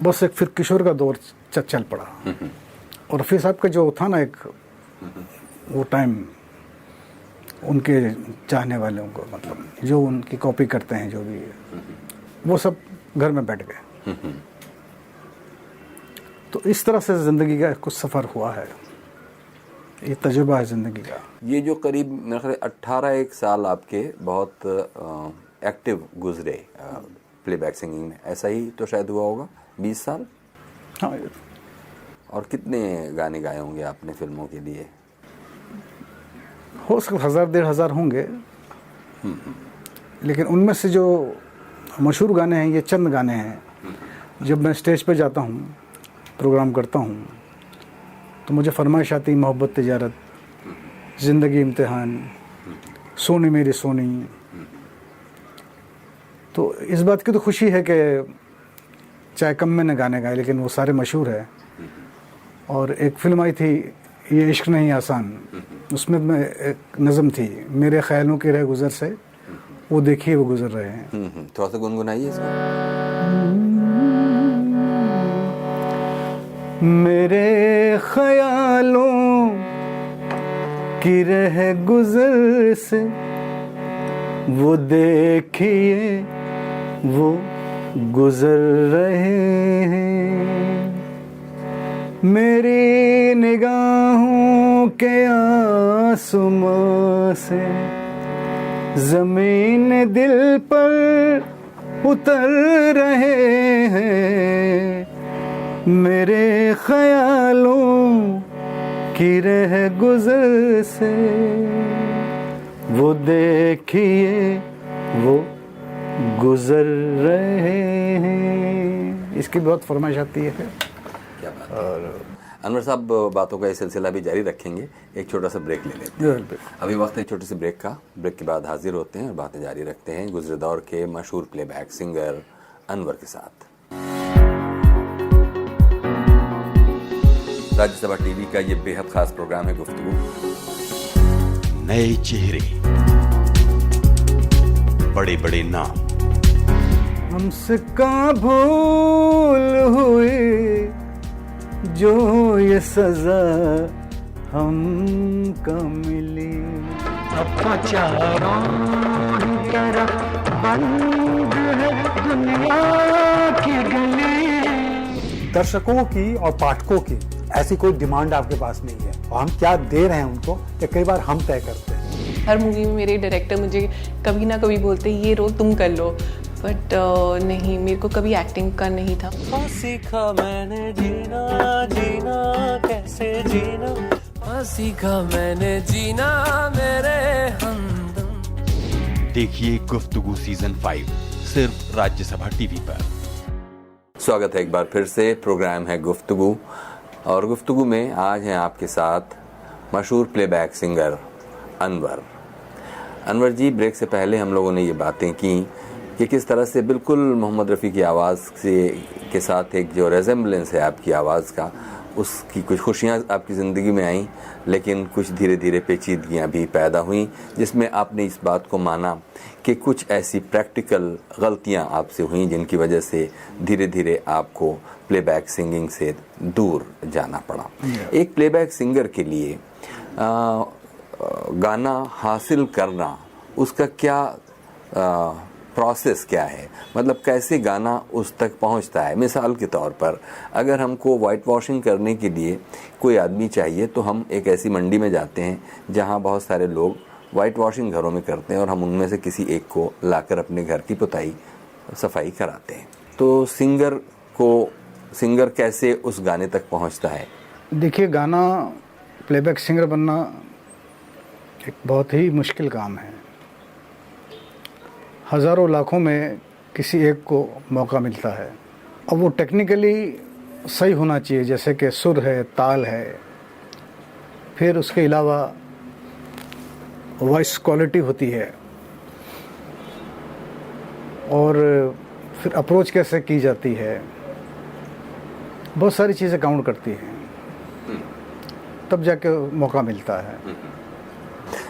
बस एक फिर किशोर का दौर चल पड़ा। और रफ़ी साहब का जो था ना एक वो टाइम, उनके चाहने वालों को, मतलब जो उनकी कॉपी करते हैं, जो भी वो सब घर में बैठ गए। तो इस तरह से ज़िंदगी का कुछ सफ़र हुआ है। ये तजुर्बा है ज़िंदगी का। ये जो करीब मेरे ख्याल 18 साल आपके बहुत एक्टिव गुजरे प्लेबैक सिंगिंग में, ऐसा ही तो शायद हुआ होगा? 20 साल? हाँ। और कितने गाने गाए होंगे आपने फिल्मों के लिए? हो सकता 1000-1500 होंगे। लेकिन उनमें से जो मशहूर गाने हैं, ये चंद गाने हैं। जब मैं स्टेज पे जाता हूँ, प्रोग्राम करता हूँ, तो मुझे फरमाइश आती, मोहब्बत तिजारत, ज़िंदगी इम्तिहान, सोनी मेरी सोनी। तो इस बात की तो खुशी है कि चाहे कम मैंने गाने गाए लेकिन वो सारे मशहूर है। और एक फिल्म आई थी, ये इश्क नहीं आसान, उसमें मैं एक नज़म थी, मेरे ख्यालों के रह गुज़र से वो देखिए वो गुजर रहे हैं। थोड़ा सा गुनगुनाइए इसको। मेरे ख्यालों की रह गुजर से वो देखिए वो गुजर रहे हैं। मेरी निगाहों के आसमां से ज़मीन दिल पर उतर रहे हैं। मेरे ख्यालों की रह गुजर से वो देखिए वो गुजर रहे हैं। इसकी बहुत फरमाइश आती है। क्या बात है। और अनवर साहब, बातों का ये सिलसिला भी जारी रखेंगे, एक छोटा सा ब्रेक ले लेते हैं। अभी वक्त है छोटे से ब्रेक का। ब्रेक के बाद हाजिर होते हैं और बातें जारी रखते हैं गुजरे दौर के मशहूर प्लेबैक सिंगर अनवर के साथ। राज्यसभा टीवी का ये बेहद खास प्रोग्राम है गुफ्तगू। नए चेहरे, बड़े बड़े नाम, हमसे कहाँ भूल हुई जो ये सजा हमको मिली। अब चारों तरफ बंद है दुनिया की गली। दर्शकों की और पाठकों की ऐसी कोई डिमांड आपके पास नहीं है, और हम क्या दे रहे हैं उनको ये कई बार हम तय करते हैं। हर मूवी में मेरे डायरेक्टर मुझे कभी ना कभी बोलते ये रोल तुम कर लो, बट नहीं, मेरे को कभी एक्टिंग का नहीं था। सीखा मैंने जीना, जीना कैसे जीना, सीखा मैंने जीना मेरे हमदम। देखिए गुफ्तगू सीजन 5 सिर्फ राज्यसभा टीवी पर। स्वागत है एक बार फिर से। प्रोग्राम है गुफ्तगू, और गुफ्तगू में आज हैं आपके साथ मशहूर प्लेबैक सिंगर अनवर। अनवर जी, ब्रेक से पहले हम लोगों ने ये बातें की कि किस तरह से बिल्कुल मोहम्मद रफ़ी की आवाज़ से के साथ एक जो रेजेम्बलेंस है आपकी आवाज़ का, उसकी कुछ खुशियाँ आपकी ज़िंदगी में आईं, लेकिन कुछ धीरे धीरे पेचीदगियाँ भी पैदा हुईं, जिसमें आपने इस बात को माना कि कुछ ऐसी प्रैक्टिकल गलतियाँ आपसे हुईं जिनकी वजह से धीरे धीरे आपको प्लेबैक सिंगिंग से दूर जाना पड़ा। एक प्लेबैक सिंगर के लिए गाना हासिल करना, उसका क्या प्रोसेस क्या है, मतलब कैसे गाना उस तक पहुंचता है। मिसाल के तौर पर अगर हमको वाइट वॉशिंग करने के लिए कोई आदमी चाहिए तो हम एक ऐसी मंडी में जाते हैं जहां बहुत सारे लोग वाइट वॉशिंग घरों में करते हैं, और हम उनमें से किसी एक को लाकर अपने घर की पुताई सफाई कराते हैं। तो सिंगर कैसे उस गाने तक पहुंचता है? देखिए, गाना प्लेबैक सिंगर बनना एक बहुत ही मुश्किल काम है। हज़ारों लाखों में किसी एक को मौका मिलता है, और वो टेक्निकली सही होना चाहिए, जैसे कि सुर है, ताल है, फिर उसके अलावा वॉइस क्वालिटी होती है, और फिर अप्रोच कैसे की जाती है, बहुत सारी चीज़ें काउंट करती हैं, तब जाके मौका मिलता है।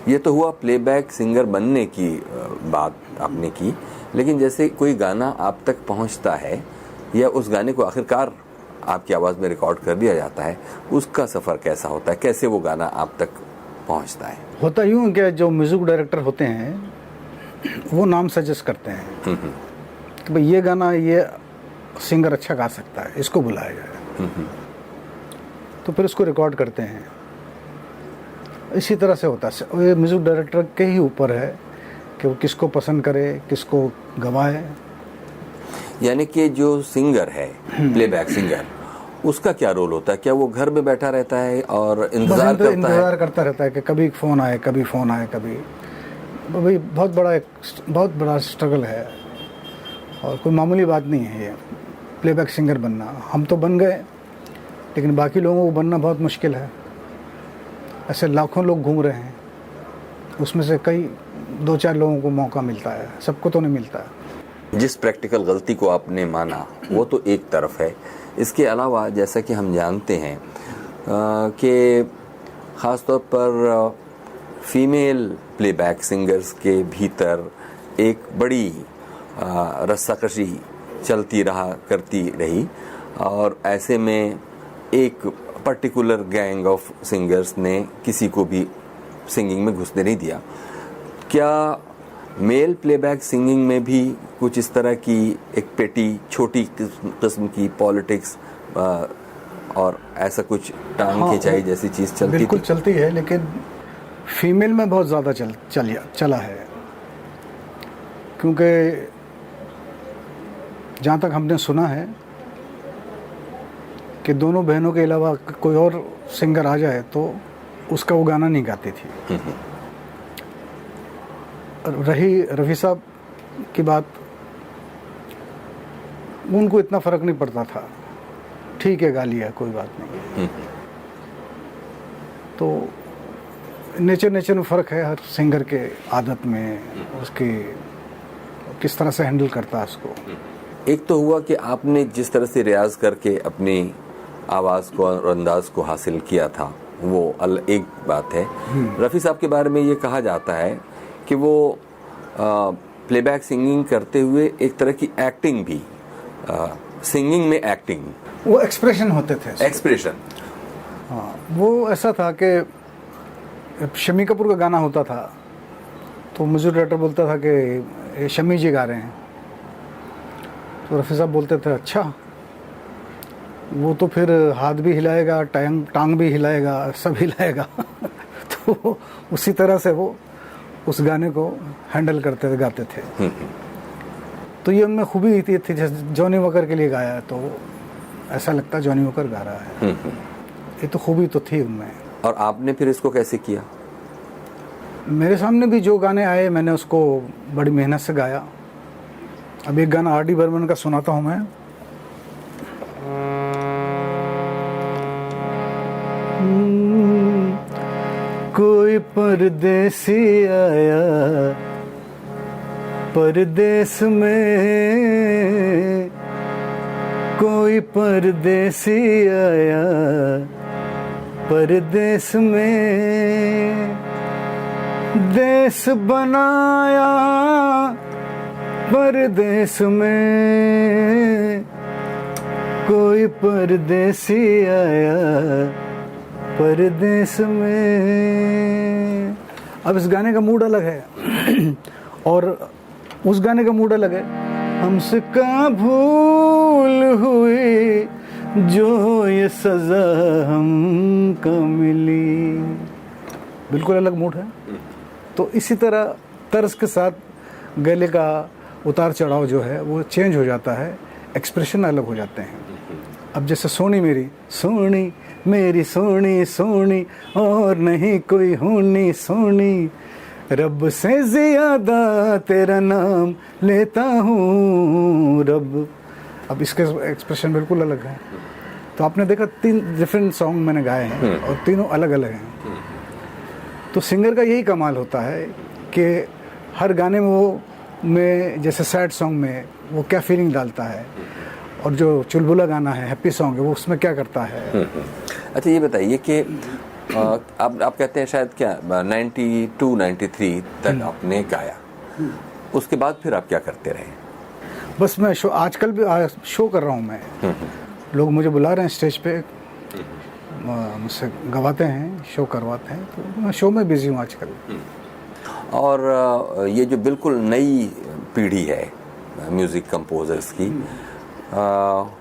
ये तो हुआ प्लेबैक सिंगर बनने की बात आपने की, लेकिन जैसे कोई गाना आप तक पहुंचता है या उस गाने को आखिरकार आपकी आवाज़ में रिकॉर्ड कर दिया जाता है, उसका सफ़र कैसा होता है? कैसे वो गाना आप तक पहुंचता है? होता यूँ कि जो म्यूज़िक डायरेक्टर होते हैं वो नाम सजेस्ट करते हैं कि भाई ये गाना ये सिंगर अच्छा गा सकता है, इसको बुलाया जाए, तो फिर उसको रिकॉर्ड करते हैं। इसी तरह से होता है, ये म्यूज़िक डायरेक्टर के ही ऊपर है कि वो किसको पसंद करे, किसको गवाए। यानी कि जो सिंगर है, प्लेबैक सिंगर, उसका क्या रोल होता है? क्या वो घर में बैठा रहता है और इंतज़ार करता रहता है कि कभी फ़ोन आए, कभी फ़ोन आए, कभी? भाई बहुत बड़ा स्ट्रगल है, और कोई मामूली बात नहीं है ये प्लेबैक सिंगर बनना। हम तो बन गए, लेकिन बाकी लोगों को बनना बहुत मुश्किल है। ऐसे लाखों लोग घूम रहे हैं, उसमें से कई 2-4 लोगों को मौका मिलता है, सबको तो नहीं मिलता। जिस प्रैक्टिकल गलती को आपने माना वो तो एक तरफ है, इसके अलावा जैसा कि हम जानते हैं कि ख़ास तौर पर फीमेल प्लेबैक सिंगर्स के भीतर एक बड़ी रस्साकशी चलती करती रही, और ऐसे में एक पर्टिकुलर गैंग ऑफ सिंगर्स ने किसी को भी सिंगिंग में घुसने नहीं दिया। क्या मेल प्लेबैक सिंगिंग में भी कुछ इस तरह की एक पेटी छोटी किस्म की पॉलिटिक्स और ऐसा कुछ टांग खिंचाई जैसी चीज़ चलती? बिल्कुल चलती है, लेकिन फीमेल में बहुत ज़्यादा चला है, क्योंकि जहाँ तक हमने सुना है कि दोनों बहनों के अलावा कोई और सिंगर आ जाए तो उसका वो गाना नहीं गाती थी। रही रफ़ी साहब की बात, उनको इतना फ़र्क नहीं पड़ता था, ठीक है गा लिया, कोई बात नहीं। तो नेचर में फ़र्क है हर सिंगर के आदत में, उसके किस तरह से हैंडल करता है उसको। एक तो हुआ कि आपने जिस तरह से रियाज करके अपनी आवाज़ को और अंदाज को हासिल किया था, वो एक बात है। रफ़ी साहब के बारे में ये कहा जाता है कि वो प्लेबैक सिंगिंग करते हुए एक तरह की एक्टिंग भी सिंगिंग में एक्टिंग, वो एक्सप्रेशन होते थे। एक्सप्रेशन। हाँ, वो ऐसा था कि शम्मी कपूर का गाना होता था तो म्यूजिक डायरेक्टर बोलता था कि ये शम्मी जी गा रहे हैं, तो रफ़ी साहब बोलते थे अच्छा, वो तो फिर हाथ भी हिलाएगा, टांग भी हिलाएगा, सब हिलाएगा तो उसी तरह से वो उस गाने को हैंडल करते थे, गाते थे। तो ये उनमें खूबी थी जैसे जॉनी वॉकर के लिए गाया तो ऐसा लगता जॉनी वॉकर गा रहा है। ये तो खूबी तो थी उनमें। और आपने फिर इसको कैसे किया? मेरे सामने भी जो गाने आए मैंने उसको बड़ी मेहनत से गाया। अब एक गाना आर.डी. बर्मन का सुनाता हूँ मैं। कोई परदेसी आया परदेस में, कोई परदेसी आया परदेस में, देश बनाया परदेस में, कोई परदेसी आया परदेस में। अब इस गाने का मूड अलग है और उस गाने का मूड अलग है। हमसे का भूल हुई जो ये सजा हमको मिली, बिल्कुल अलग मूड है। तो इसी तरह तर्ज के साथ गले का उतार चढ़ाव जो है वो चेंज हो जाता है, एक्सप्रेशन अलग हो जाते हैं। अब जैसे सोनी मेरी सोनी मेरी सोनी सोनी और नहीं कोई होनी सोनी, रब से ज्यादा तेरा नाम लेता हूँ रब। अब इसके एक्सप्रेशन बिल्कुल अलग है। तो आपने देखा 3 डिफरेंट सॉन्ग मैंने गाए हैं और तीनों अलग अलग हैं। तो सिंगर का यही कमाल होता है कि हर गाने में वो में जैसे सैड सॉन्ग में वो क्या फीलिंग डालता है और जो चुलबुला गाना है हैप्पी सॉन्ग है वो उसमें क्या करता है। अच्छा ये बताइए कि आप कहते हैं शायद क्या 92-93 तक आपने गाया, उसके बाद फिर आप क्या करते रहे? बस मैं शो आजकल भी शो कर रहा हूँ मैं। लोग मुझे बुला रहे हैं स्टेज पे, मुझसे गवाते हैं, शो करवाते हैं, तो मैं शो में बिजी हूँ आजकल। और ये जो बिल्कुल नई पीढ़ी है म्यूज़िक कंपोजर्स की,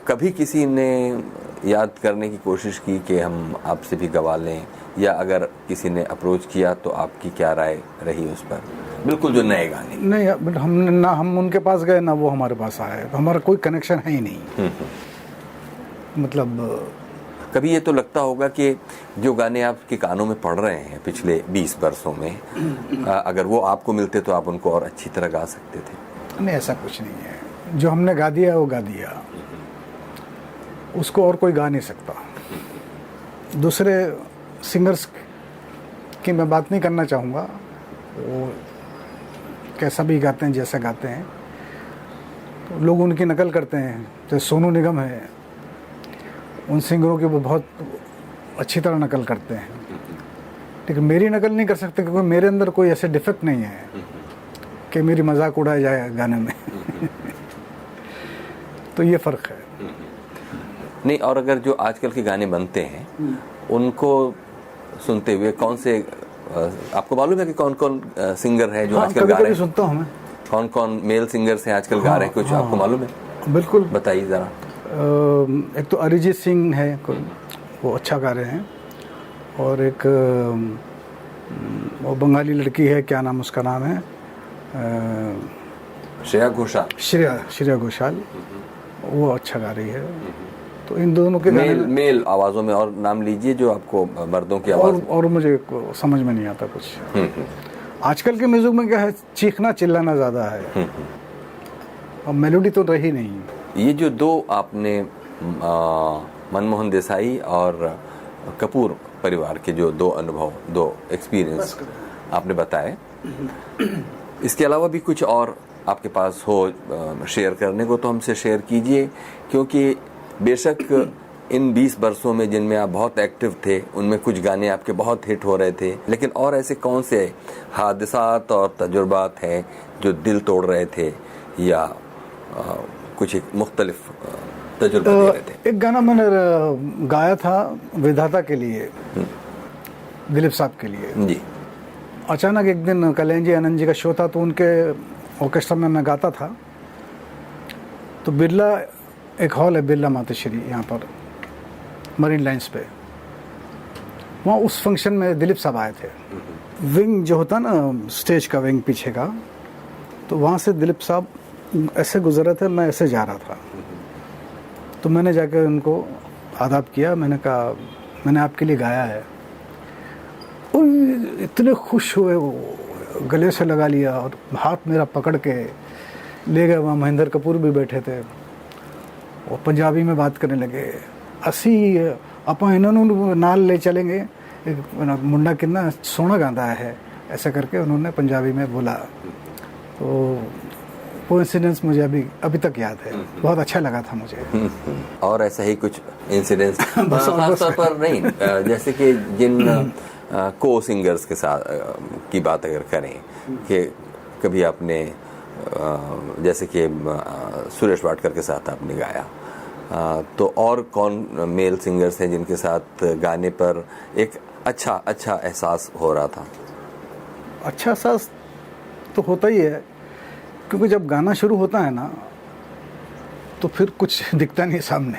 कभी किसी ने याद करने की कोशिश की कि हम आपसे भी गवा लें, या अगर किसी ने अप्रोच किया तो आपकी क्या राय रही उस पर? बिल्कुल जो नए गाने। नहीं, हमने ना हम उनके पास गए ना वो हमारे पास आए, तो हमारा कोई कनेक्शन है ही नहीं। मतलब कभी ये तो लगता होगा कि जो गाने आपके कानों में पड़ रहे हैं पिछले 20 वर्षों में, अगर वो आपको मिलते तो आप उनको और अच्छी तरह गा सकते थे? नहीं, ऐसा कुछ नहीं है। जो हमने गा दिया वो गा दिया, उसको और कोई गा नहीं सकता। दूसरे सिंगर्स की मैं बात नहीं करना चाहूँगा, वो कैसा भी गाते हैं, जैसा गाते हैं, तो लोग उनकी नकल करते हैं। जैसे सोनू निगम है, उन सिंगरों की वो बहुत अच्छी तरह नकल करते हैं, लेकिन मेरी नकल नहीं कर सकते क्योंकि मेरे अंदर कोई ऐसे डिफेक्ट नहीं है कि मेरी मजाक उड़ाया जाए गाने में। तो ये फ़र्क है। नहीं, और अगर जो आजकल के गाने बनते हैं उनको सुनते हुए कौन से, आपको मालूम है कि कौन कौन सिंगर है जो आजकल गा रहे हैं? सुनता हूँ मैं। कौन कौन मेल सिंगर्स हैं आजकल गा रहे हैं, कुछ आपको मालूम है? बिल्कुल, बताइए ज़रा। एक तो अरिजीत सिंह है, वो अच्छा गा रहे हैं, और एक वो बंगाली लड़की है, क्या नाम उसका नाम है, श्रेया घोषाल। श्रेया घोषाल, वो अच्छा गा रही है। तो इन दोनों के मेल आवाज़ों में और नाम लीजिए जो आपको मर्दों की आवाज़। और मुझे समझ में नहीं आता कुछ। आजकल के म्यूजिक में क्या है, चीखना चिल्लाना ज़्यादा है और मेलोडी तो रही नहीं। ये जो दो आपने मनमोहन देसाई और कपूर परिवार के जो 2 अनुभव, 2 एक्सपीरियंस आपने बताए, इसके अलावा भी कुछ और आपके पास हो शेयर करने को तो हमसे शेयर कीजिए, क्योंकि बेशक इन 20 वर्षों में जिनमें आप बहुत एक्टिव थे उनमें कुछ गाने आपके बहुत हिट हो रहे थे, लेकिन और ऐसे कौन से हादसात और तजुर्बात हैं जो दिल तोड़ रहे थे या कुछ एक मुख्तलिफ तजुर्बा दे रहे थे। एक गाना मैंने गाया था विधाता के लिए, दिलीप साहब के लिए। जी। अचानक एक दिन कल्याण जी आनंद जी का शो था, तो उनके ऑर्केस्ट्रा में मैं गाता था। तो बिरला एक हॉल है, बिरला मातोश्री, यहाँ पर मरीन लाइन्स पे, वहाँ उस फंक्शन में दिलीप साहब आए थे। विंग जो होता ना स्टेज का विंग पीछे का, तो वहाँ से दिलीप साहब ऐसे गुजर रहे थे, मैं ऐसे जा रहा था। तो मैंने जाकर उनको आदाब किया, मैंने कहा मैंने आपके लिए गाया है। और इतने खुश हुए, वो गले से लगा लिया और हाथ मेरा पकड़ के ले गए। वहाँ महेंद्र कपूर भी बैठे थे, वो पंजाबी में बात करने लगे। असी ਆਪਾਂ ਇਹਨਾਂ ਨੂੰ ਨਾਲ ले चलेंगे, मुंडा कितना सोना गाता है, ऐसा करके उन्होंने पंजाबी में बोला। तो वो इंसिडेंस मुझे अभी तक याद है, बहुत अच्छा लगा था मुझे। और ऐसा ही कुछ इंसिडेंट्स खासतौर पर नहीं, जैसे कि जिन को सिंगर्स के साथ की बात अगर करें कि कभी आपने जैसे कि सुरेश वाडकर के साथ आपने गाया, तो और कौन मेल सिंगर्स हैं जिनके साथ गाने पर एक अच्छा एहसास हो रहा था? अच्छा एहसास तो होता ही है, क्योंकि जब गाना शुरू होता है ना, तो फिर कुछ दिखता नहीं सामने,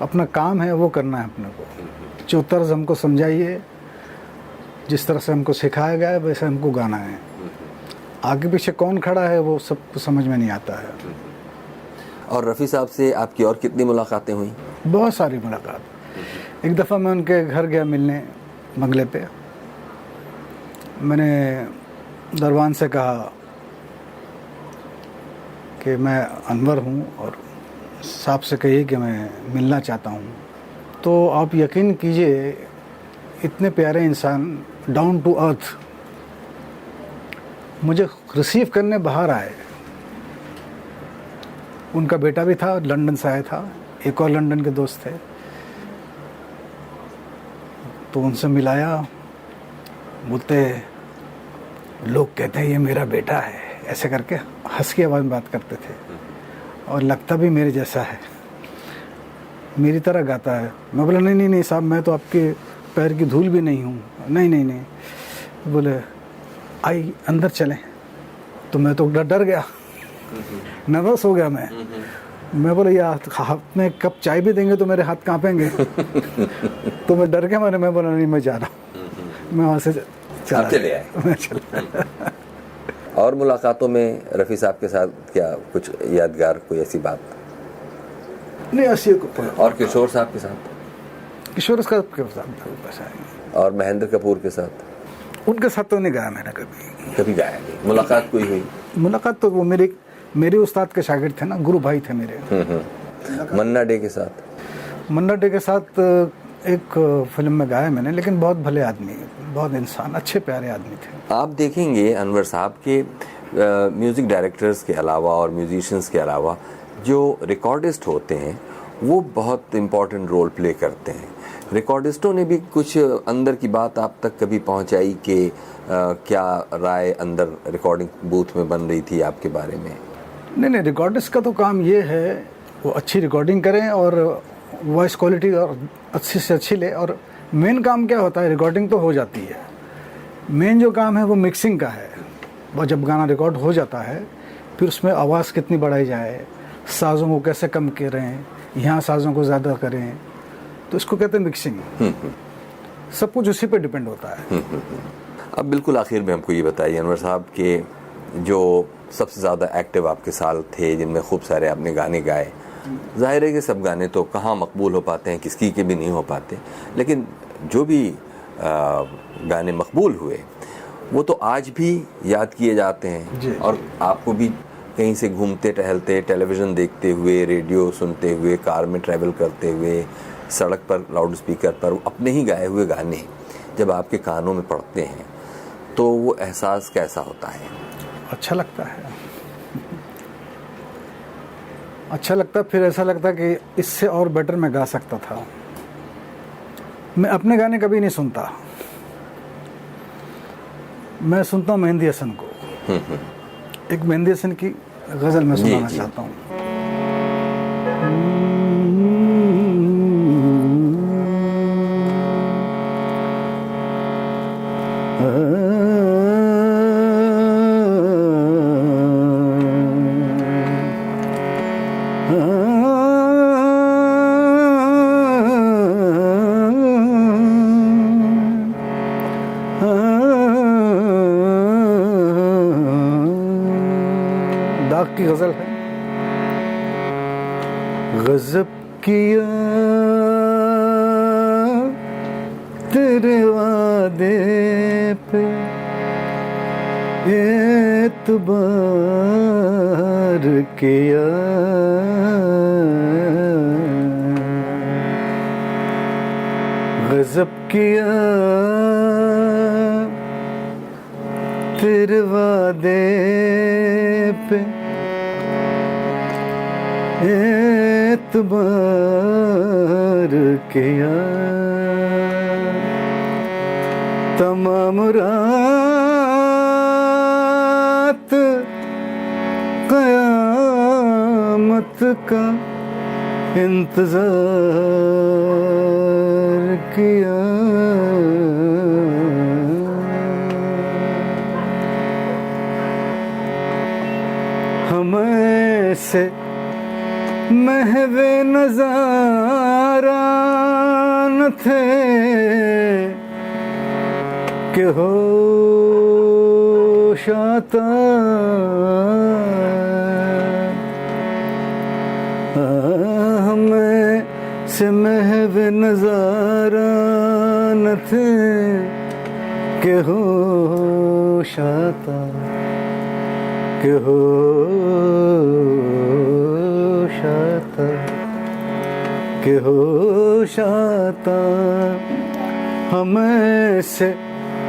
अपना काम है वो करना है अपने को। जो तर्ज हमको समझाइए, जिस तरह से हमको सिखाया गया है वैसे हमको गाना है। आगे पीछे कौन खड़ा है वो सबको समझ में नहीं आता है। और रफ़ी साहब से आपकी और कितनी मुलाकातें हुई? बहुत सारी मुलाकात। एक दफ़ा मैं उनके घर गया मिलने, बंगले पे। मैंने दरबान से कहा कि मैं अनवर हूँ और साहब से कहिए कि मैं मिलना चाहता हूँ। तो आप यकीन कीजिए, इतने प्यारे इंसान, डाउन टू अर्थ, मुझे रिसीव करने बाहर आए। उनका बेटा भी था, लंदन से आया था, एक और लंदन के दोस्त थे। तो उनसे मिलाया, बोलते लोग कहते हैं ये मेरा बेटा है, ऐसे करके हंस की आवाज़ में बात करते थे, और लगता भी मेरे जैसा है, मेरी तरह गाता है। मैं बोला नहीं साहब, मैं तो आपके पैर की धूल भी नहीं हूँ। नहीं। बोले आई अंदर चलें। तो मैं तो डर गया, नर्वस हो गया मैं बोला यार हाथ में कप चाय भी देंगे तो मेरे हाथ कांपेंगे। तो मैं डर के मारे मैं बोला नहीं, मैं जा रहा हूँ। मैं वहाँ से चले आए। और मुलाकातों में रफ़ी साहब के साथ क्या कुछ यादगार कोई ऐसी बात? नहीं, ऐसी और किशोर साहब के साथ? किशोर साहब के साथ। और महेंद्र कपूर के साथ? उनके साथ तो नहीं गाया मैंने कभी गाया नहीं। मुलाकात कोई हुई? मुलाकात तो वो मेरे उस्ताद के शागिर्द थे ना, गुरु भाई थे मेरे। मन्ना डे के साथ? मन्ना डे के साथ एक फिल्म में गाया मैंने, लेकिन बहुत भले आदमी, बहुत इंसान, अच्छे प्यारे आदमी थे। आप देखेंगे अनवर साहब के म्यूज़िक डायरेक्टर्स के अलावा और म्यूजिशियंस के अलावा जो रिकॉर्डिस्ट होते हैं वो बहुत इम्पोर्टेंट रोल प्ले करते हैं। रिकॉर्डिस्टों ने भी कुछ अंदर की बात आप तक कभी पहुंचाई कि क्या राय अंदर रिकॉर्डिंग बूथ में बन रही थी आपके बारे में? नहीं, रिकॉर्डिस्ट का तो काम ये है वो अच्छी रिकॉर्डिंग करें और वॉइस क्वालिटी और अच्छी से अच्छी ले। और मेन काम क्या होता है, रिकॉर्डिंग तो हो जाती है, मेन जो काम है वो मिक्सिंग का है। वो जब गाना रिकॉर्ड हो जाता है फिर उसमें आवाज़ कितनी बढ़ाई जाए, साज़ों को कैसे कम करें, यहाँ साज़ों को ज़्यादा करें, तो इसको कहते हैं मिक्सिंग। सब कुछ उसी पे डिपेंड होता है। अब बिल्कुल आखिर में हमको ये बताइए अनवर साहब के जो सबसे ज़्यादा एक्टिव आपके साल थे जिनमें खूब सारे आपने गाने गाए, जाहिर है कि सब गाने तो कहाँ मकबूल हो पाते हैं, किसकी के भी नहीं हो पाते, लेकिन जो भी गाने मकबूल हुए वो तो आज भी याद किए जाते हैं। और आपको भी कहीं से घूमते टहलते, टेलीविज़न देखते हुए, रेडियो सुनते हुए, कार में ट्रैवल करते हुए, सड़क पर लाउड स्पीकर पर अपने ही गाए हुए गाने जब आपके कानों में पड़ते हैं तो वो एहसास कैसा होता है? अच्छा लगता है, अच्छा लगता है। फिर ऐसा लगता है कि इससे और बेटर मैं गा सकता था। मैं अपने गाने कभी नहीं सुनता, मैं सुनता हूँ मेहंदी हसन को। एक मेहंदी हसन की गज़ल मैं सुनाना चाहता हूँ। दाग की गजल है। गजब किया तेरे वादे पे एतबार किया, गजब किया तेरे वादे पे एतबार किया, तमाम रात क़यामत का इंतजार किया, हमें से महवे नज़ारा न थे कि होश आता, हमें से महवे नज़ारा न थे कि होश आता, कि होश आता, कि होश आता, हमें से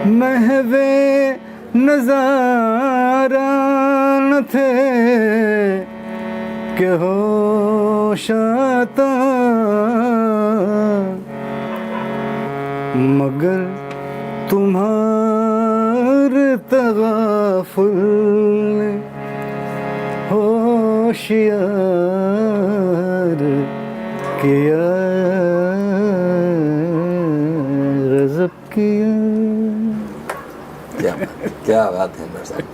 महवे नज़ारा न थे कि होश आता, मगर तुम्हारे तगाफुल ने होशियार किया, गज़ब किया। क्या बात है अनवर साहब।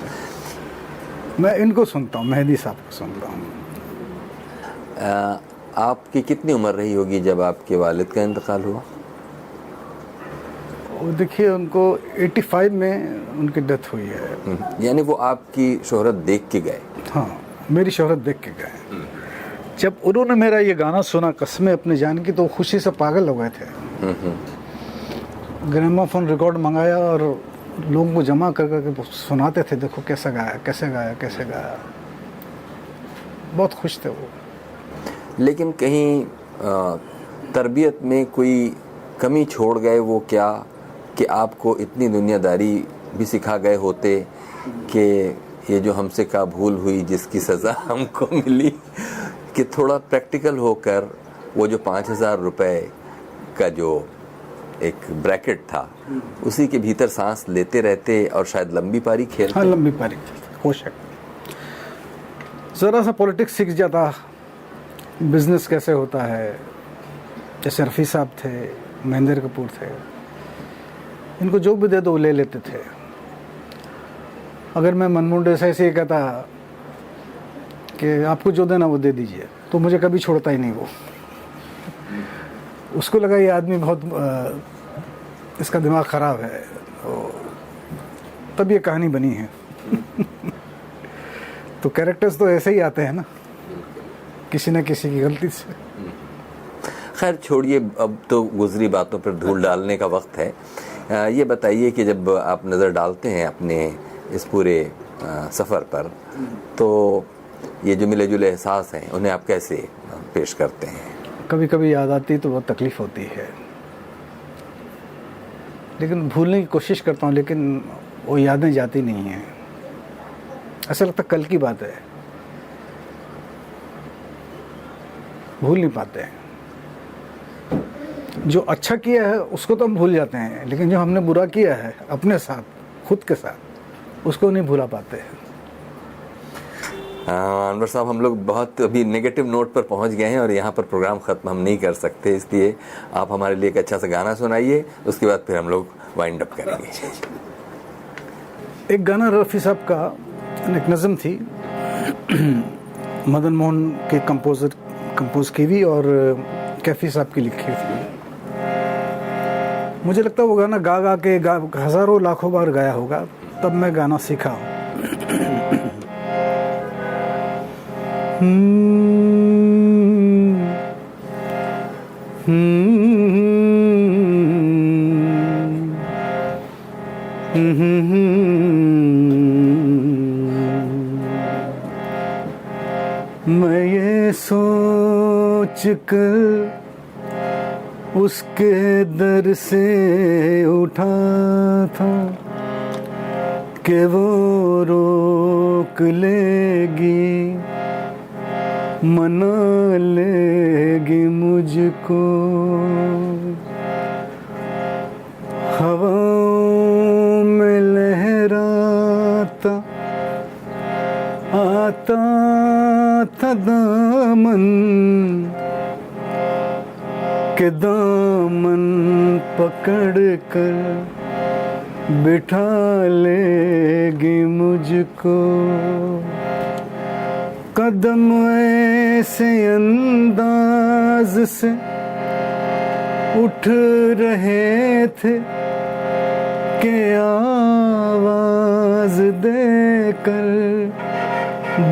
मैं इनको सुनता हूँ, मेहदी साहब को सुनता हूँ। आपकी कितनी उम्र रही होगी जब आपके वालिद का इंतकाल हुआ? वो देखिए, उनको 85 में उनकी डेथ हुई है। यानी वो आपकी शोहरत देख के गए? हाँ, मेरी शोहरत देख के गए। जब उन्होंने मेरा ये गाना सुना कसमें अपने जान की, तो खुशी से पागल हो गए थे। ग्रामोफोन रिकॉर्ड मंगाया और लोगों को जमा कर करके सुनाते थे, देखो कैसा गाया, कैसे गाया, कैसे गाया। बहुत खुश थे वो। लेकिन कहीं तरबियत में कोई कमी छोड़ गए वो क्या, कि आपको इतनी दुनियादारी भी सिखा गए होते कि ये जो हमसे का भूल हुई, जिसकी सज़ा हमको मिली, कि थोड़ा प्रैक्टिकल होकर वो जो 5,000 रुपए का जो एक ब्रैकेट था उसी के भीतर सांस लेते रहते और शायद लंबी पारी खेलते? हाँ, लंबी पारी हो शक। ज़रा सा पॉलिटिक्स सीख जाता, बिजनेस कैसे होता है। जैसे रफ़ी साहब थे, महेंद्र कपूर थे, इनको जो भी दे दो वो ले लेते थे। अगर मैं मनमुंडे से ऐसे ही कहता कि आपको जो देना वो दे दीजिए, तो मुझे कभी छोड़ता ही नहीं वो। उसको लगा ये आदमी बहुत इसका दिमाग ख़राब है, तब ये कहानी बनी है। तो कैरेक्टर्स तो ऐसे ही आते हैं ना, किसी न किसी की गलती से। खैर छोड़िए, अब तो गुजरी बातों पर धूल डालने का वक्त है। ये बताइए कि जब आप नज़र डालते हैं अपने इस पूरे सफ़र पर, तो ये जो मिले जुले एहसास हैं उन्हें आप कैसे पेश करते हैं? कभी कभी याद आती तो बहुत तकलीफ़ होती है, लेकिन भूलने की कोशिश करता हूँ, लेकिन वो यादें जाती नहीं हैं। ऐसा लगता कल की बात है, भूल नहीं पाते हैं। जो अच्छा किया है उसको तो हम भूल जाते हैं, लेकिन जो हमने बुरा किया है अपने साथ, खुद के साथ, उसको नहीं भूला पाते हैं। अनवर साहब, हम लोग बहुत अभी नेगेटिव नोट पर पहुंच गए हैं और यहाँ पर प्रोग्राम ख़त्म हम नहीं कर सकते, इसलिए आप हमारे लिए एक अच्छा सा गाना सुनाइए, उसके बाद फिर हम लोग वाइंड अप करेंगे। एक गाना रफ़ी साहब का, एक नज़म थी, मदन मोहन के कंपोज की हुई और कैफी साहब की लिखी थी। मुझे लगता है वो गाना गा गा के हज़ारों लाखों बार गाया होगा, तब मैं गाना सीखा। मैं ये सोच कर उसके दर से उठा था कि वो रोक लेगी, मना लेगी मुझको। हवाओं में लहराता आता था दामन के दामन पकड़ कर बिठा लेगी मुझको। कदम ऐसे अंदाज से उठ रहे थे कि आवाज देकर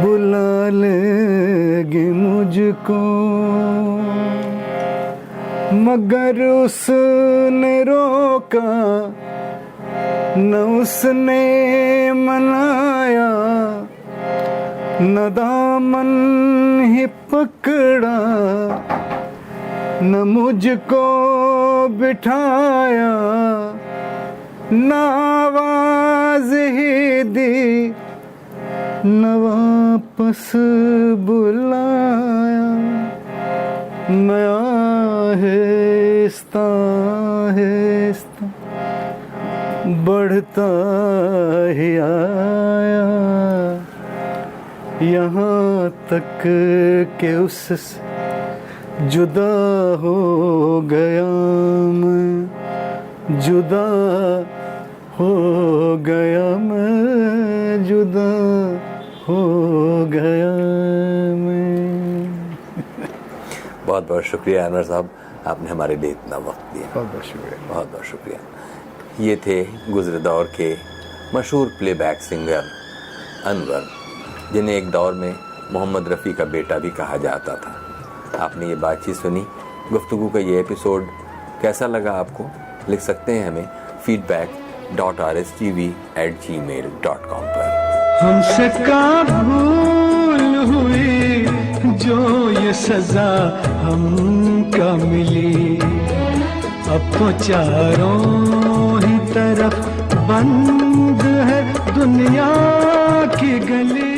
बुला लेगी मुझको। मगर उसने रोका न उसने मनाया, न दामन ही पकड़ा, न मुझको बिठाया, न आवाज ही दी, न वापस बुलाया। मैं आहिस्ता आहिस्ता बढ़ता ही आया, यहाँ तक कि उससे जुदा हो गया मैं, जुदा हो गया मैं, जुदा हो गया मैं। बहुत बहुत शुक्रिया अनवर साहब, आपने हमारे लिए इतना वक्त दिया। बहुत बहुत शुक्रिया। बहुत बहुत शुक्रिया। ये थे गुज़रे दौर के मशहूर प्लेबैक सिंगर अनवर, जिन्हें एक दौर में मोहम्मद रफ़ी का बेटा भी कहा जाता था। आपने ये बातचीत सुनी। गुफ्तगू का ये एपिसोड कैसा लगा आपको? लिख सकते हैं हमें feedback.rstv@gmail.com पर। हमसे का भूल हुई जो ये सजा हमका मिली, अब तो चारों ही तरफ बंद है दुनिया की गली।